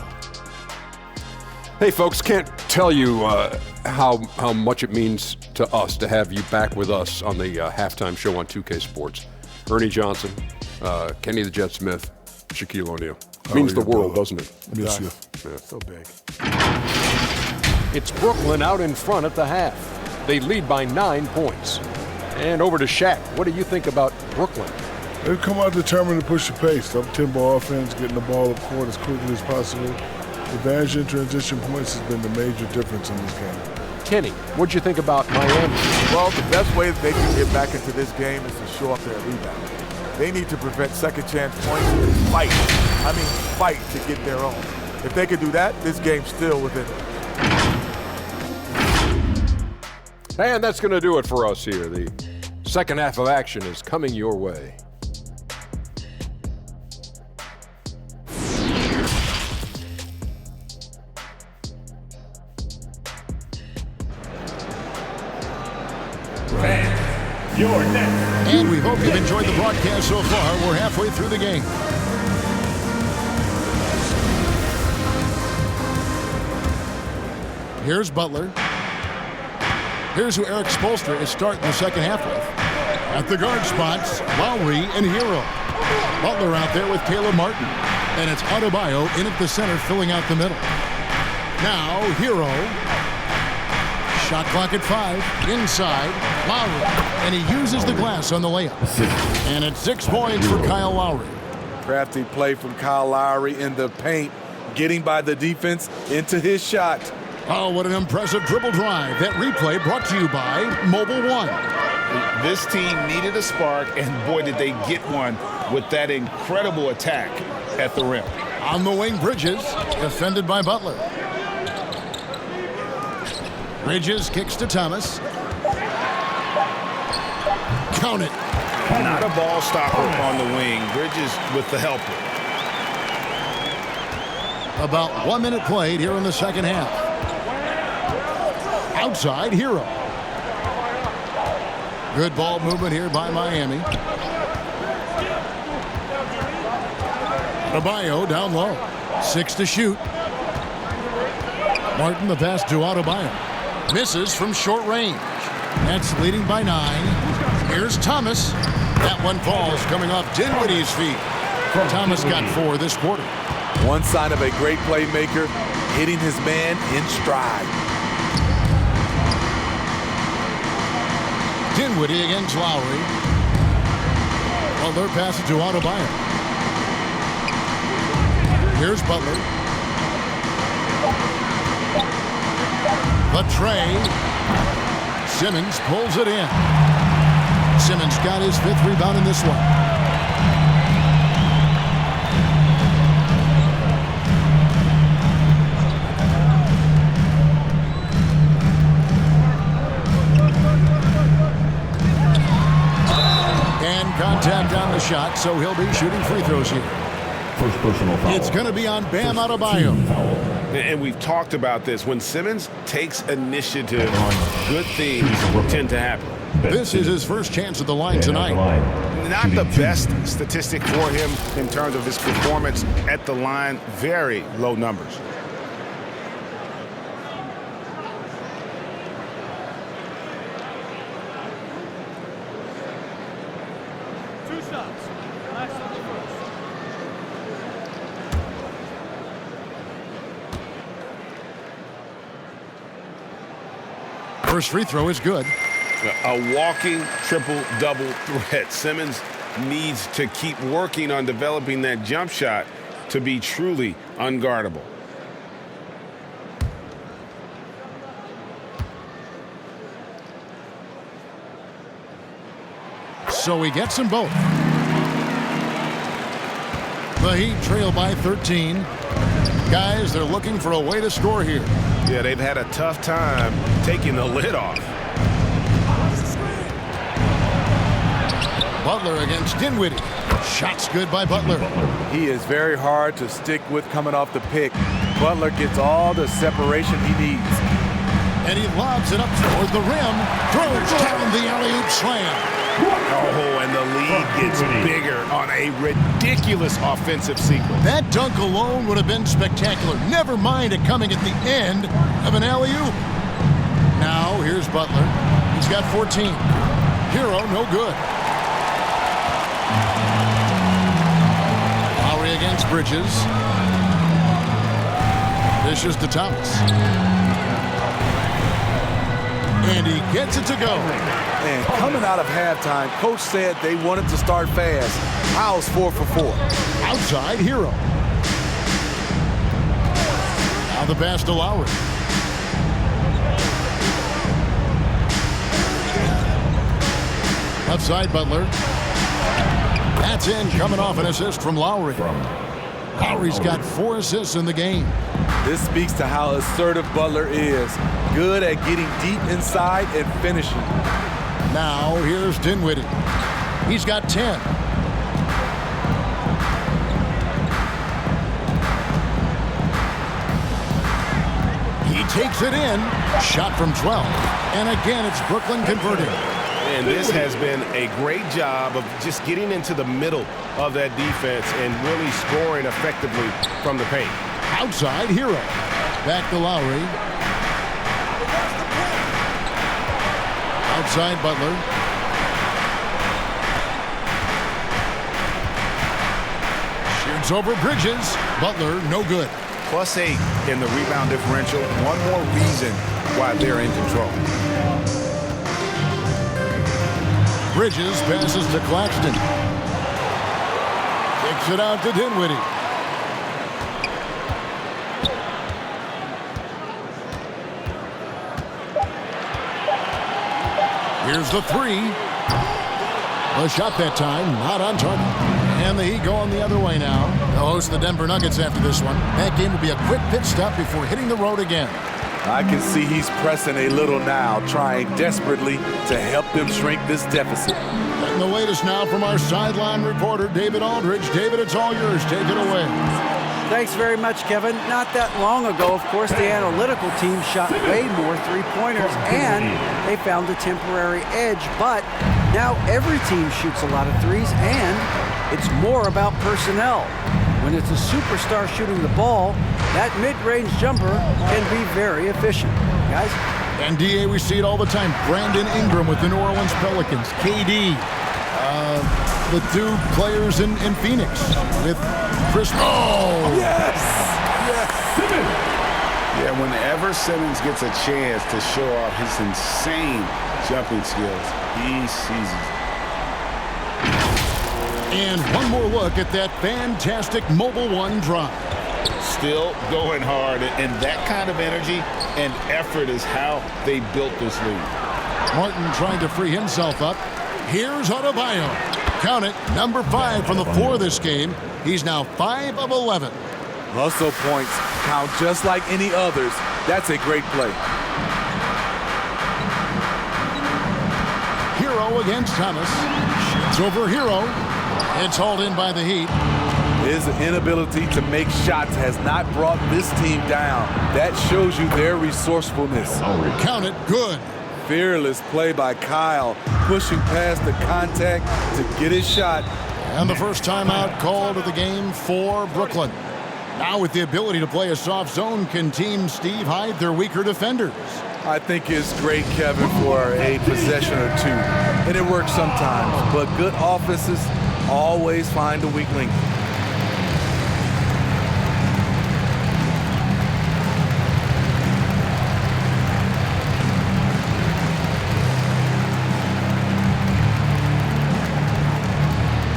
Hey, folks, can't tell you how much it means to us to have you back with us on the halftime show on 2K Sports. Ernie Johnson, Kenny the Jet Smith, Shaquille O'Neal. Means the world, doesn't it? Yes, Yeah. so big. It's Brooklyn out in front at the half. They lead by 9 points. And over to Shaq. What do you think about Brooklyn? They've come out determined to push the pace. Up-tempo offense, getting the ball up court as quickly as possible. Advantage in transition points has been the major difference in this game. Kenny, what'd you think about Miami? Well, the best way that they can get back into this game is to show up their rebound. They need to prevent second chance points and fight. I mean, fight to get their own. If they could do that, this game's still within it. And that's going to do it for us here. The second half of action is coming your way. You're next. And we hope you've enjoyed the broadcast so far. We're halfway through the game. Here's Butler. Here's who Eric Spoelstra is starting the second half with. At the guard spots, Lowry and Hero. Butler out there with Caleb Martin. And it's Adebayo in at the center, filling out the middle. Now, Hero. Shot clock at 5. Inside, Lowry. And he uses the glass on the layup. And it's 6 points for Kyle Lowry. Crafty play from Kyle Lowry in the paint, getting by the defense into his shot. Oh, what an impressive dribble drive. That replay brought to you by Mobile One. This team needed a spark, and boy, did they get one with that incredible attack at the rim. On the wing, Bridges, defended by Butler. Bridges kicks to Thomas. Count it. Not a ball stopper on the wing. Bridges with the helper. About 1 minute played here in the second half. Outside, Hero. Good ball movement here by Miami. Adebayo down low. 6 to shoot. Martin the pass to Adebayo. Misses from short range. That's leading by 9. Here's Thomas. That one falls coming off Dinwiddie's feet. Thomas got 4 this quarter. One sign of a great playmaker, hitting his man in stride. Dinwiddie against Lowry. Butler passes to Adebayo. Here's Butler. The tray. Simmons pulls it in. Simmons got his 5th rebound in this one. And contact on the shot, so he'll be shooting free throws here. First personal foul. It's going to be on Bam Adebayo. And we've talked about this. When Simmons takes initiative, good things tend to happen. This is his first chance at the line tonight. Not the best statistic for him in terms of his performance at the line. Very low numbers. First free throw is good. A walking triple-double threat. Simmons needs to keep working on developing that jump shot to be truly unguardable. So he gets them both. The Heat trail by 13. Guys, they're looking for a way to score here. Yeah, they've had a tough time taking the lid off. Butler against Dinwiddie. Shots good by Butler. He is very hard to stick with coming off the pick. Butler gets all the separation he needs. And he lobs it up toward the rim. Throws down the alley-oop slam. Oh, and the lead gets bigger on a ridiculous offensive sequence. That dunk alone would have been spectacular. Never mind it coming at the end of an alley-oop. Now, here's Butler. He's got 14. Hero, no good. Lowry against Bridges. Dishes to Thomas. And he gets it to go. And coming out of halftime, coach said they wanted to start fast. How's 4 for 4? Outside, Hero. Now the pass to Lowry. Left side, Butler. That's in, coming off an assist from Lowry. Lowry's got 4 assists in the game. This speaks to how assertive Butler is. Good at getting deep inside and finishing. Now, here's Dinwiddie. He's got 10. He takes it in. Shot from 12. And again, it's Brooklyn converting. And this has been a great job of just getting into the middle of that defense and really scoring effectively from the paint. Outside, Hero. Back to Lowry. Outside, Butler. Shoots over Bridges. Butler, no good. +8 in the rebound differential. One more reason why they're in control. Bridges passes to Claxton. Kicks it out to Dinwiddie. Here's the 3. A shot that time, not on target. And the Heat going the other way now. They'll host the Denver Nuggets after this one. That game will be a quick pit stop before hitting the road again. I can see he's pressing a little now, trying desperately to help them shrink this deficit. And the latest now from our sideline reporter, David Aldridge. David, it's all yours. Take it away. Thanks very much, Kevin. Not that long ago, of course, the analytical team shot way more three-pointers, and they found a temporary edge. But now every team shoots a lot of threes, and it's more about personnel. When it's a superstar shooting the ball, that mid-range jumper can be very efficient. Guys? And, D.A., we see it all the time. Brandon Ingram with the New Orleans Pelicans. KD. The 2 players in Phoenix with Chris. Oh! Yes! Yes! Yeah, whenever Simmons gets a chance to show off his insane jumping skills, he seizes. And one more look at that fantastic Mobile One drive. Still going hard, and that kind of energy and effort is how they built this league. Martin trying to free himself up. Here's Adebayo. Count it, number 5 from the floor this game. He's now 5 of 11. Hustle points count just like any others. That's a great play. Hero against Thomas. Shoots over Hero. It's hauled in by the Heat. His inability to make shots has not brought this team down. That shows you their resourcefulness. Count it, good. Fearless play by Kyle, pushing past the contact to get his shot. And the first timeout called of the game for Brooklyn. Now with the ability to play a soft zone, can Team Steve hide their weaker defenders? I think it's great, Kevin, for a possession or two. And it works sometimes, but good offenses always find a weak link.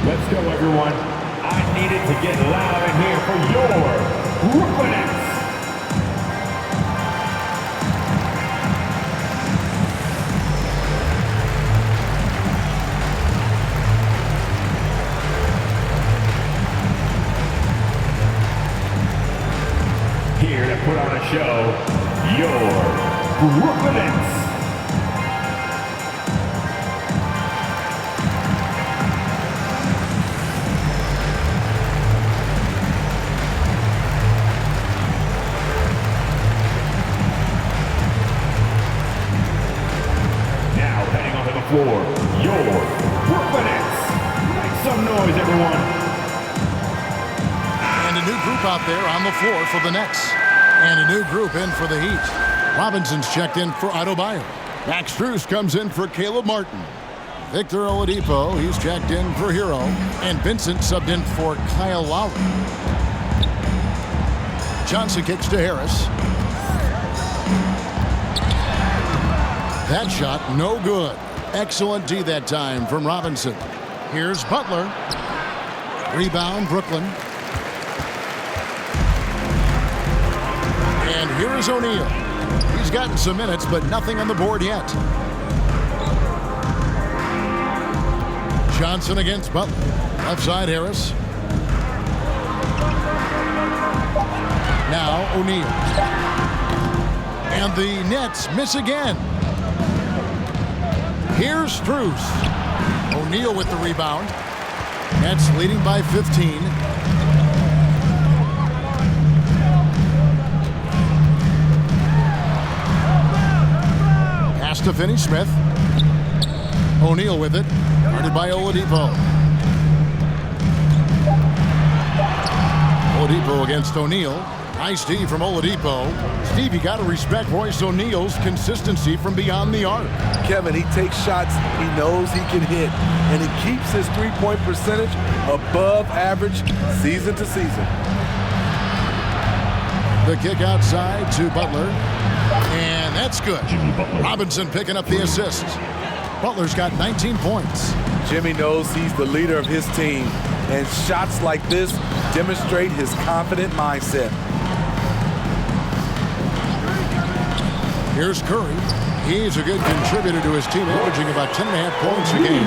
Let's go, everyone. I needed to get loud in here for your Brooklyn Nets. Here to put on a show, your Brooklyn Nets. For your Brooklyn Nets. Make some noise, everyone. And a new group out there on the floor for the Nets. And a new group in for the Heat. Robinson's checked in for Adebayo. Max Strus comes in for Caleb Martin. Victor Oladipo, he's checked in for Hero. And Vincent subbed in for Kyle Lowry. Johnson kicks to Harris. That shot, no good. Excellent D that time from Robinson. Here's Butler. Rebound, Brooklyn. And here is O'Neal. He's gotten some minutes, but nothing on the board yet. Johnson against Butler. Left side, Harris. Now O'Neal. And the Nets miss again. Here's Strus. O'Neal with the rebound. Nets leading by 15. Pass to Finney-Smith. O'Neal with it. Guarded by Oladipo. Oladipo against O'Neal. Nice D from Oladipo. Steve, you got to respect Royce O'Neal's consistency from beyond the arc. Kevin, he takes shots he knows he can hit, and he keeps his three-point percentage above average season to season. The kick outside to Butler, and that's good. Robinson picking up the assist. Butler's got 19 points. Jimmy knows he's the leader of his team, and shots like this demonstrate his confident mindset. Here's Curry. He's a good contributor to his team, averaging about 10.5 points a game.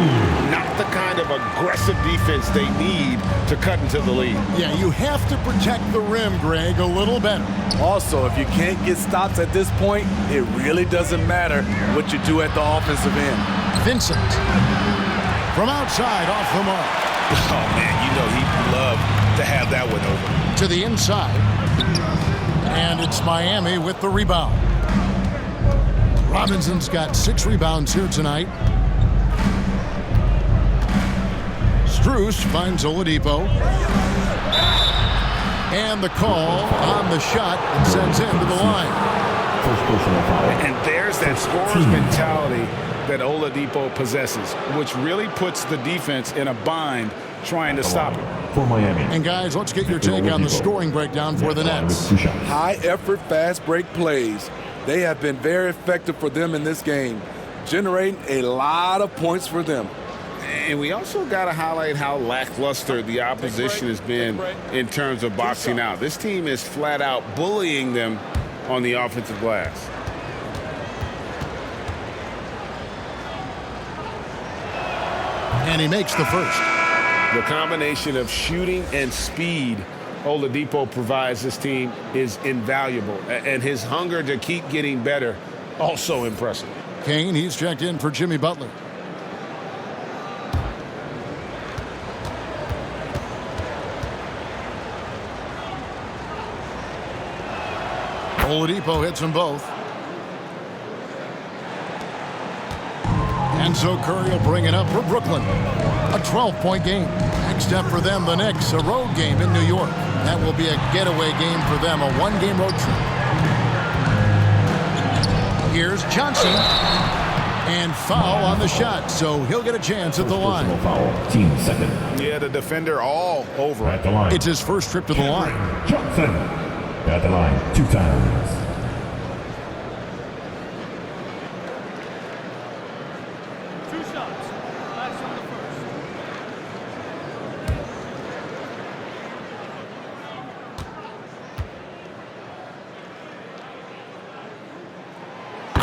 Not the kind of aggressive defense they need to cut into the lead. Yeah, you have to protect the rim, Greg, a little better. Also, if you can't get stops at this point, it really doesn't matter what you do at the offensive end. Vincent. From outside, off the mark. Oh, man, you know he'd love to have that one over. To the inside. And it's Miami with the rebound. Robinson's got 6 rebounds here tonight. Strus finds Oladipo. And the call on the shot and sends him to the line. And there's that scorer's mentality that Oladipo possesses, which really puts the defense in a bind trying to stop him. For Miami. And guys, let's get your take on the scoring breakdown for the Nets. High effort, fast break plays. They have been very effective for them in this game, generating a lot of points for them. And we also got to highlight how lackluster the opposition has been in terms of boxing out. This team is flat out bullying them on the offensive glass. And he makes the first. The combination of shooting and speed Oladipo provides this team is invaluable. And his hunger to keep getting better, also impressive. Kane, he's checked in for Jimmy Butler. Oladipo hits them both. And so Curry will bring it up for Brooklyn. A 12-point game. Next up for them, the Knicks, a road game in New York. That will be a getaway game for them, a one-game road trip. Here's Johnson. And foul on the shot, so he'll get a chance at the line. Team second. Yeah, the defender all over at the line. It's his first trip to the line. Johnson at the line 2 times.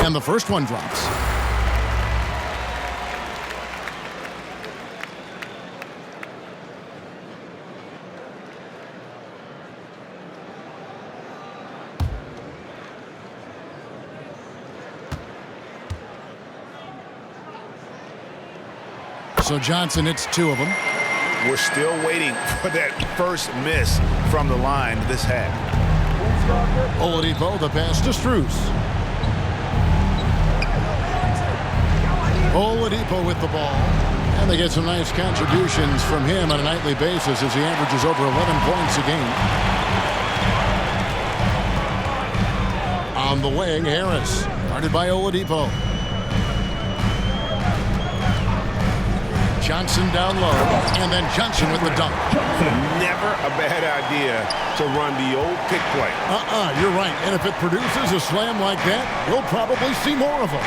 And the first one drops. So Johnson hits 2 of them. We're still waiting for that first miss from the line this half. Oladipo, the pass to Strus. Oladipo with the ball. And they get some nice contributions from him on a nightly basis as he averages over 11 points a game. On the wing, Harris. Guarded by Oladipo. Johnson down low. And then Johnson with the dunk. Never a bad idea to run the old pick play. You're right. And if it produces a slam like that, we'll probably see more of them.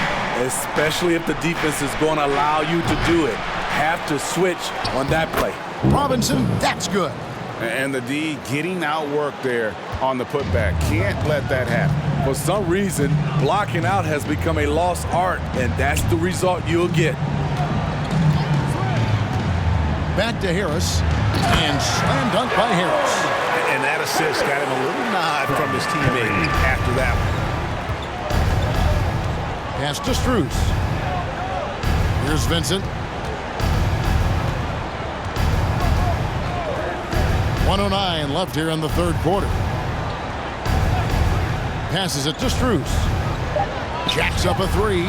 Especially if the defense is going to allow you to do it. Have to switch on that play. Robinson, that's good. And the D getting outworked there on the putback. Can't let that happen. For some reason, blocking out has become a lost art, and that's the result you'll get. Back to Harris, and slam dunk by Harris. And that assist got him a little nod from his teammate after that one. Pass to Strus. Here's Vincent. 1:09 left here in the third quarter. Passes it to Strus. Jacks up a 3.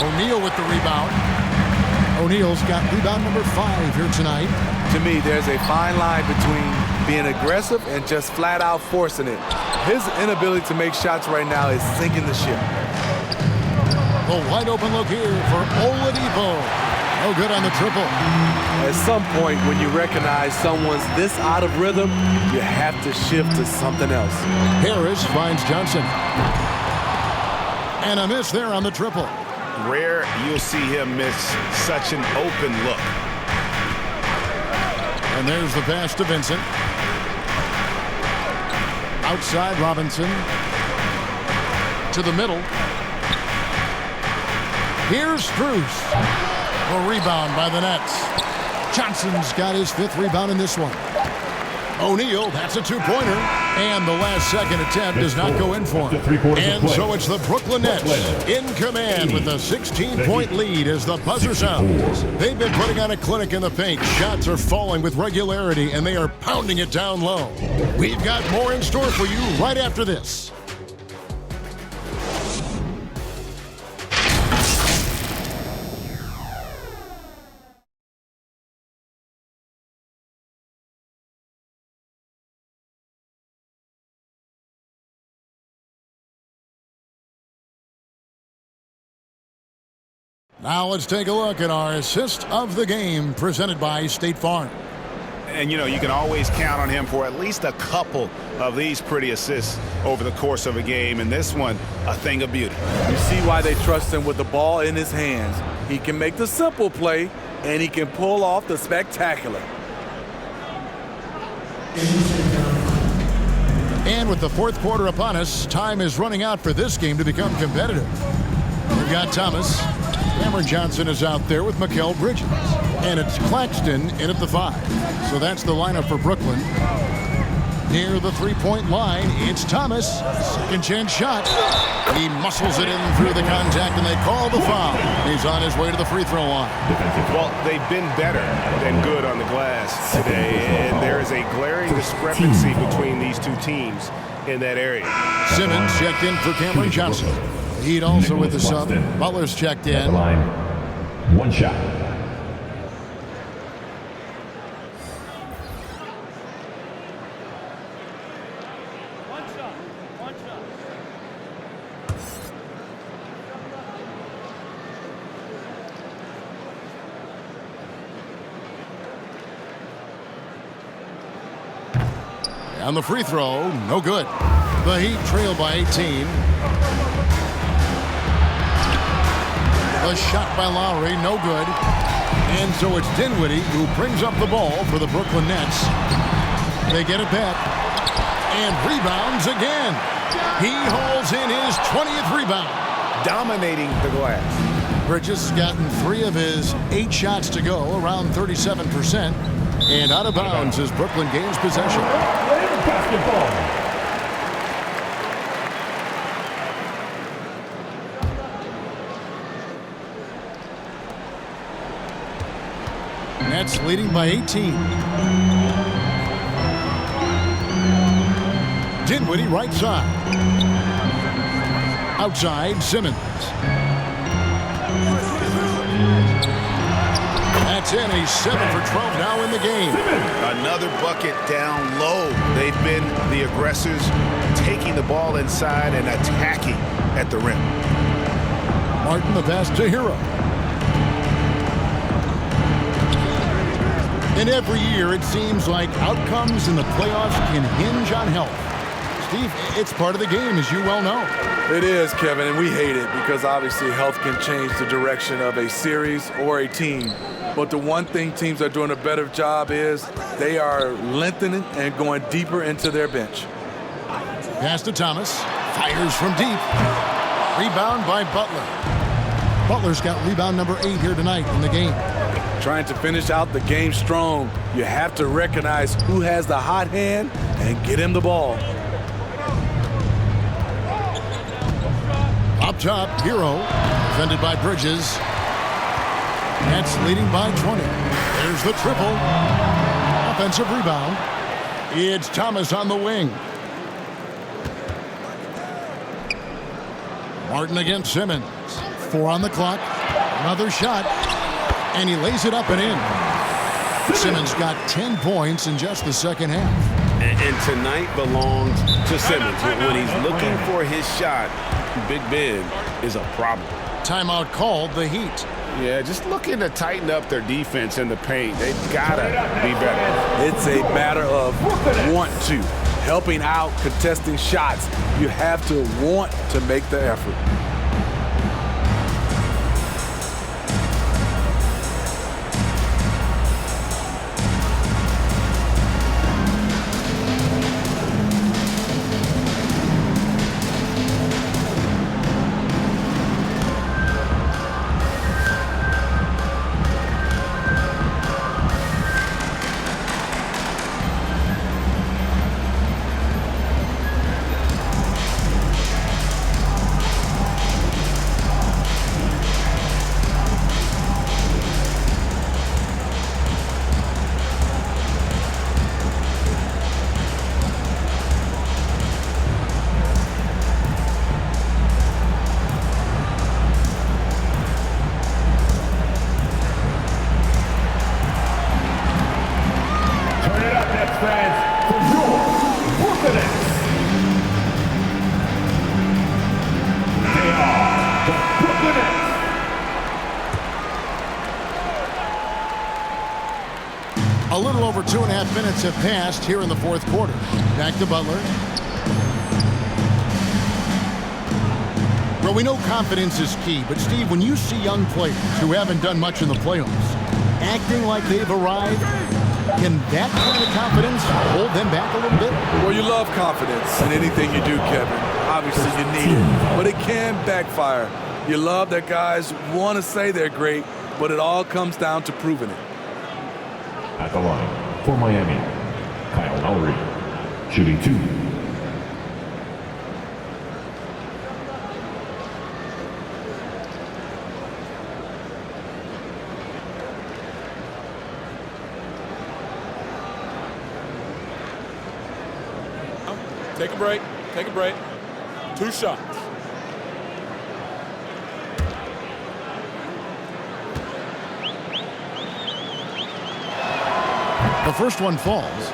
O'Neal with the rebound. O'Neal's got rebound number 5 here tonight. To me, there's a fine line between being aggressive and just flat out forcing it. His inability to make shots right now is sinking the ship. A wide open look here for Oladipo. No good on the triple. At some point, when you recognize someone's this out of rhythm, you have to shift to something else. Harris finds Johnson. And a miss there on the triple. Rare you'll see him miss such an open look. And there's the pass to Vincent. Outside Robinson. To the middle. Here's Strus. A rebound by the Nets. Johnson's got his 5th rebound in this one. O'Neal, that's a 2-pointer. And the last second attempt does not go in for him. And so it's the Brooklyn Nets in command with a 16-point lead as the buzzer sounds. They've been putting on a clinic in the paint. Shots are falling with regularity, and they are pounding it down low. We've got more in store for you right after this. Now let's take a look at our assist of the game presented by State Farm. And, you know, you can always count on him for at least a couple of these pretty assists over the course of a game. And this one, a thing of beauty. You see why they trust him with the ball in his hands. He can make the simple play, and he can pull off the spectacular. And with the fourth quarter upon us, time is running out for this game to become competitive. We've got Thomas. Cameron Johnson is out there with Mikal Bridges. And it's Claxton in at the 5. So that's the lineup for Brooklyn. Near the three-point line, it's Thomas. Second chance shot. He muscles it in through the contact, and they call the foul. He's on his way to the free throw line. Well, they've been better than good on the glass today, and there is a glaring discrepancy between these two teams in that area. Simmons checked in for Cameron Johnson. Heat also with the sub. Butler's checked in. One shot. On the free throw, no good. The Heat trail by 18. A shot by Lowry, no good. And so it's Dinwiddie who brings up the ball for the Brooklyn Nets. They get it back. And rebounds again. He hauls in his 20th rebound. Dominating the glass. Bridges gotten 3 of his 8 shots to go, around 37%. And out of bounds as Brooklyn gains possession. Basketball. Nets leading by 18. Dinwiddie right side. Outside, Simmons. That's in. He's 7 for 12 now in the game. Another bucket down low. They've been the aggressors, taking the ball inside and attacking at the rim. Martin the pass to Hero. And every year it seems like outcomes in the playoffs can hinge on health. Steve, it's part of the game, as you well know. It is, Kevin, and we hate it because obviously health can change the direction of a series or a team. But the one thing teams are doing a better job is they are lengthening and going deeper into their bench. Pass to Thomas. Fires from deep. Rebound by Butler. Butler's got rebound number 8 here tonight in the game. Trying to finish out the game strong, you have to recognize who has the hot hand and get him the ball. Up top, Hero. Defended by Bridges. Nets leading by 20. There's the triple. Offensive rebound. It's Thomas on the wing. Martin against Simmons. 4 on the clock. Another shot. And he lays it up and in. Simmons got 10 points in just the second half. And tonight belongs to Simmons. When he's looking for his shot, Big Ben is a problem. Timeout called, the Heat. Yeah, just looking to tighten up their defense in the paint. They've got to be better. It's a matter of want to. Helping out, contesting shots. You have to want to make the effort. A little over 2.5 minutes have passed here in the fourth quarter. Back to Butler. Well, we know confidence is key, but Steve, when you see young players who haven't done much in the playoffs acting like they've arrived, can that kind of confidence hold them back a little bit? Well, you love confidence in anything you do, Kevin. Obviously, you need it, but it can backfire. You love that guys want to say they're great, but it all comes down to proving it. At the line for Miami, Kyle Lowry, shooting 2. Take a break. Take a break. 2 shots. The first one falls.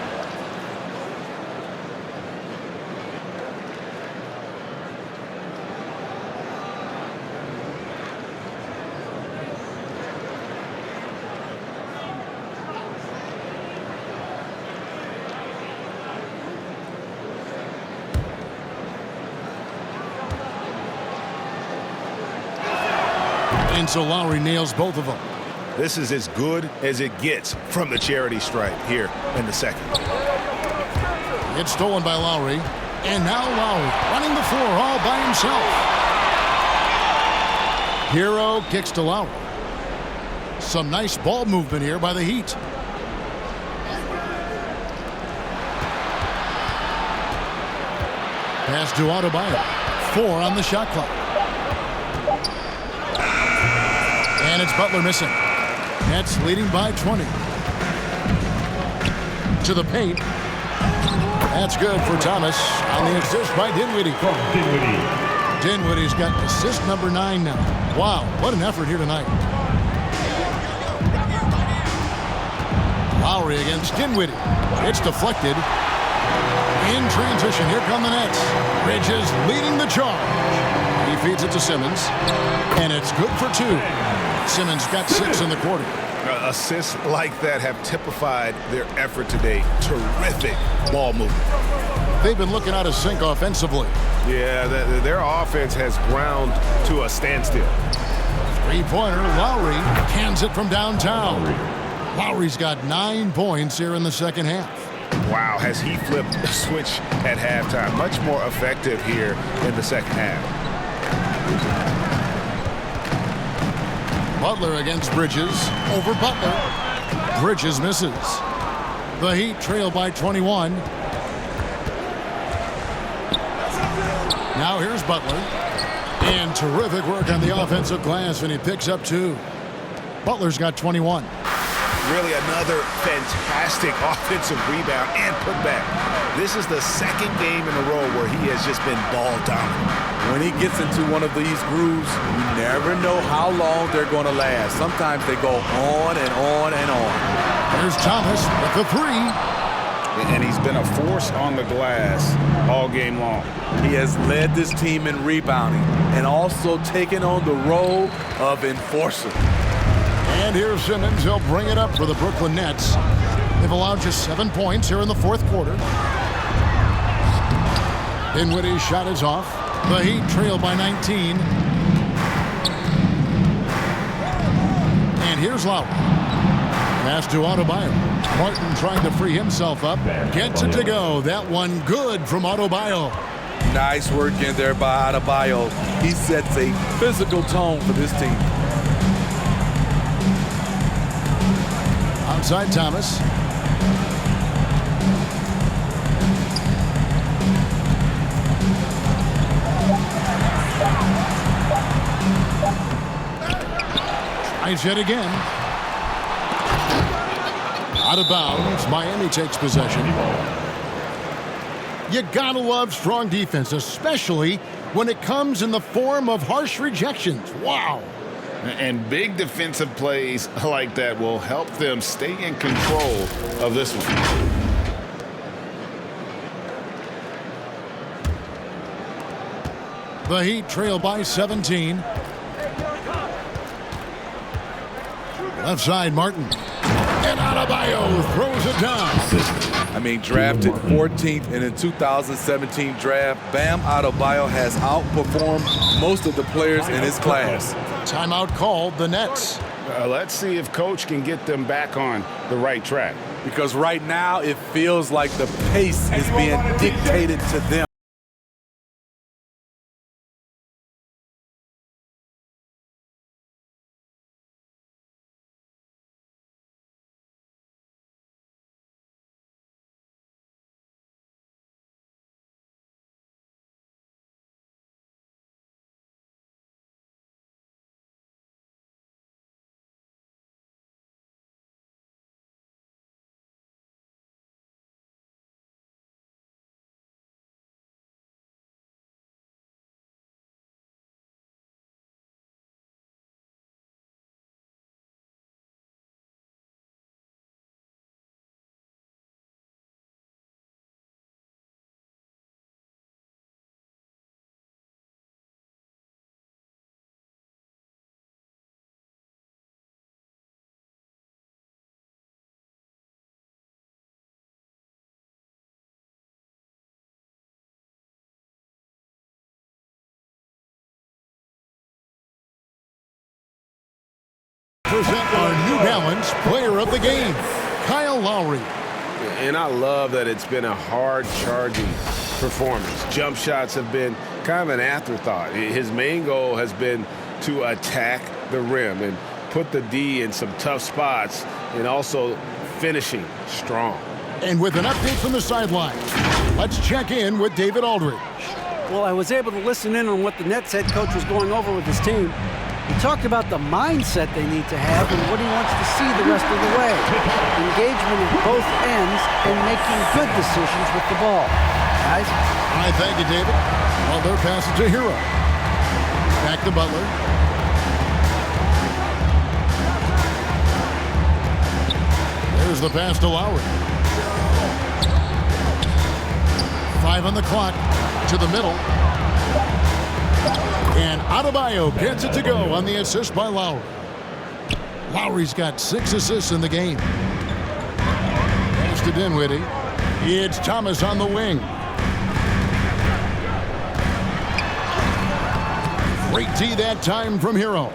And so Lowry nails both of them. This is as good as it gets from the charity stripe here in the second. It's stolen by Lowry. And now Lowry running the floor all by himself. Hero kicks to Lowry. Some nice ball movement here by the Heat. Pass to Adebayo. 4 on the shot clock. And it's Butler missing. Nets leading by 20. To the paint. That's good for Thomas on the assist by Dinwiddie. Dinwiddie's got assist number 9 now. Wow, what an effort here tonight. Lowry against Dinwiddie. It's deflected. In transition, here come the Nets. Bridges leading the charge. He feeds it to Simmons. And it's good for 2. Simmons got 6 in the quarter. Assists like that have typified their effort today. Terrific ball movement. They've been looking out of sync offensively. Yeah, their offense has ground to a standstill. Three-pointer, Lowry cans it from downtown. Lowry's got 9 points here in the second half. Wow, has he flipped the switch at halftime. Much more effective here in the second half. Butler against Bridges. Over Butler. Bridges misses. The Heat trail by 21. Now here's Butler. And terrific work on the offensive glass, and he picks up 2. Butler's got 21. Really another fantastic offensive rebound and putback. This is the second game in a row where he has just been ball dominant. When he gets into one of these grooves, you never know how long they're going to last. Sometimes they go on and on and on. There's Thomas with the 3. And he's been a force on the glass all game long. He has led this team in rebounding and also taken on the role of enforcer. And here's Simmons. He'll bring it up for the Brooklyn Nets. They've allowed just 7 points here in the fourth quarter. Dinwiddie's shot is off. The Heat trail by 19. And here's Lowry. Pass to Adebayo. Martin trying to free himself up. Gets it to go. That one good from Adebayo. Nice work in there by Adebayo. He sets a physical tone for this team. Outside Thomas. Tries yet again. Out of bounds. Miami takes possession. You gotta love strong defense, especially when it comes in the form of harsh rejections. Wow. And big defensive plays like that will help them stay in control of this one. The Heat trail by 17. Left side, Martin. And Adebayo throws it down. I mean, drafted 14th in the 2017 draft, Bam Adebayo has outperformed most of the players in his class. Timeout called, the Nets. Let's see if Coach can get them back on the right track. Because right now it feels like the pace is being dictated to them. present our New Balance Player of the Game, Kyle Lowry. And I love that it's been a hard-charging performance. Jump shots have been kind of an afterthought. His main goal has been to attack the rim and put the D in some tough spots and also finishing strong. And with an update from the sideline, let's check in with David Aldridge. Well, I was able to listen in on what the Nets head coach was going over with his team. He talked about the mindset they need to have and what he wants to see the rest of the way. Engagement at both ends and making good decisions with the ball. Guys? I thank you, David. Well, their pass is to Hero. Back to Butler. There's the pass to Lowry. 5 on the clock. To the middle. And Adebayo gets it to go on the assist by Lowry. Lowry's got 6 assists in the game. Pass to Dinwiddie. It's Thomas on the wing. Great D that time from Hero.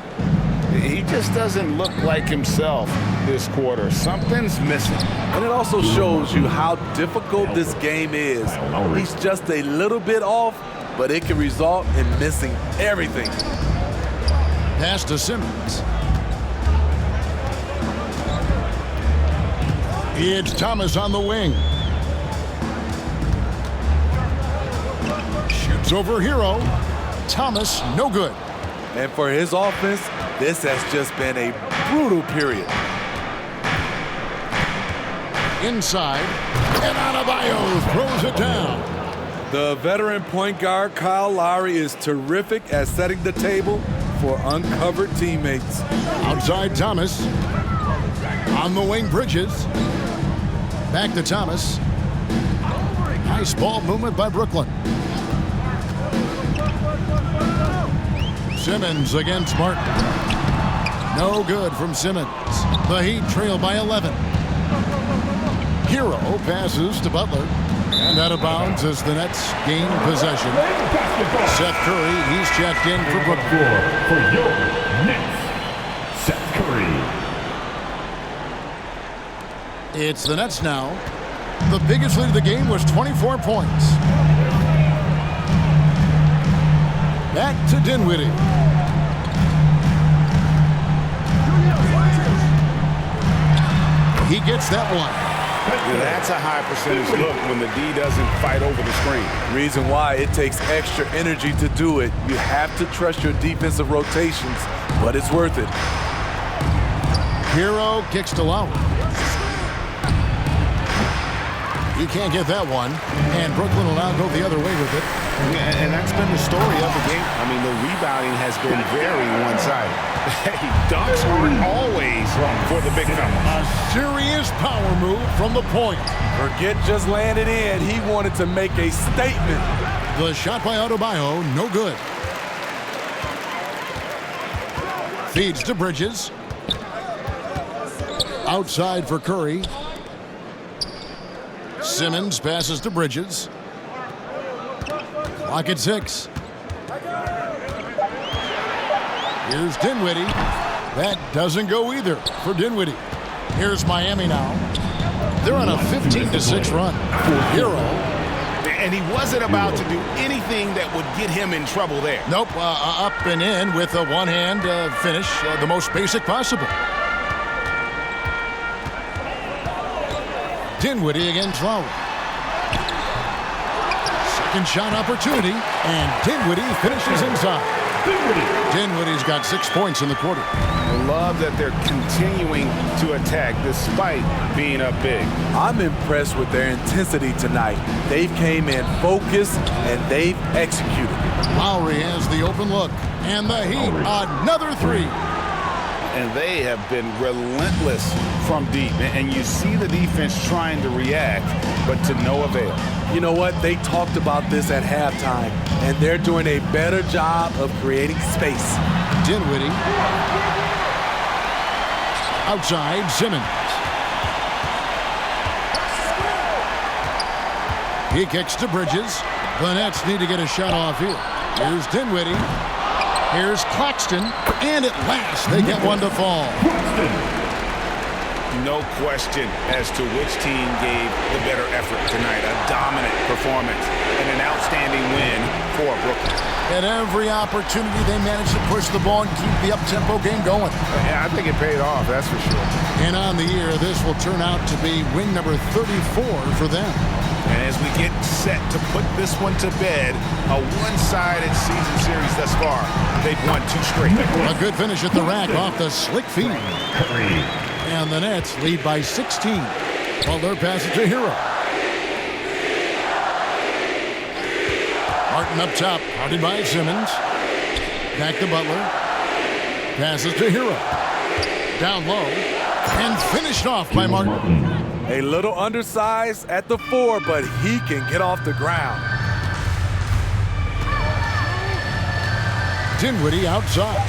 He just doesn't look like himself this quarter. Something's missing. And it also shows you how difficult this game is. He's just a little bit off, but it can result in missing everything. Pass to Simmons. It's Thomas on the wing. Shoots over Hero. Thomas, no good. And for his offense, this has just been a brutal period. Inside, and Adebayo throws it down. The veteran point guard, Kyle Lowry, is terrific at setting the table for uncovered teammates. Outside Thomas. On the wing, Bridges. Back to Thomas. Nice ball movement by Brooklyn. Simmons against Martin. No good from Simmons. The Heat trail by 11. Hero passes to Butler. And out of bounds as the Nets gain possession. Seth Curry, he's checked in for Brooklyn. For your Nets, Seth Curry. It's the Nets now. The biggest lead of the game was 24 points. Back to Dinwiddie. He gets that one. That's a high percentage look when the D doesn't fight over the screen. Reason why it takes extra energy to do it. You have to trust your defensive rotations, but it's worth it. Hero kicks to Lowry. He can't get that one, and Brooklyn will now go the other way with it. Yeah, and that's been the story of the game. I mean, the rebounding has been very one-sided. Hey, dunks aren't always for the big fellas. A serious power move from the point. Forget just landed in. He wanted to make a statement. The shot by Adebayo, no good. Feeds to Bridges. Outside for Curry. Simmons passes to Bridges. Clock at 6. Here's Dinwiddie. That doesn't go either for Dinwiddie. Here's Miami now. They're on a 15-6 run. Hero. And he wasn't about to do anything that would get him in trouble there. Nope, up and in with a one-hand finish, the most basic possible. Dinwiddie against Lowry. Second shot opportunity, and Dinwiddie finishes inside. Dinwiddie's got 6 points in the quarter. I love that they're continuing to attack despite being up big. I'm impressed with their intensity tonight. They've came in focused, and they've executed. Lowry has the open look, and the Heat, another 3. And they have been relentless from deep. And you see the defense trying to react, but to no avail. You know what? They talked about this at halftime, and they're doing a better job of creating space. Dinwiddie. Outside, Simmons. He kicks to Bridges. The Nets need to get a shot off here. Here's Dinwiddie. Here's Claxton, and at last they get one to fall. No question as to which team gave the better effort tonight. A dominant performance and an outstanding win for Brooklyn. At every opportunity, they managed to push the ball and keep the up-tempo game going. Yeah, I think it paid off, that's for sure. And on the year, this will turn out to be win number 34 for them. And as we get set to put this one to bed, a one-sided season series thus far. They've won 2 straight. A good finish at the rack off the slick feed. And the Nets lead by 16. Butler passes to Hero. Martin up top, guarded by Simmons. Back to Butler. Passes to Hero. Down low. And finished off by Martin. A little undersized at the 4, but he can get off the ground. Dinwiddie outside.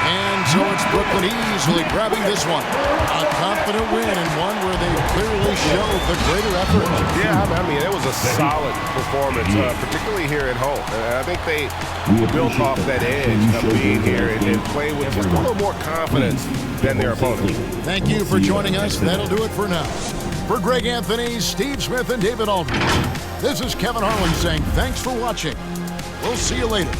And so it's Brooklyn easily grabbing this one. A confident win and one where they clearly showed the greater effort. Yeah, I mean, it was a solid performance, particularly here at home. I think they built off that edge of being here and played with just a little more confidence than their opponents. Thank you for joining us. That'll do it for now. For Greg Anthony, Steve Smith, and David Aldridge, this is Kevin Harlan saying thanks for watching. We'll see you later.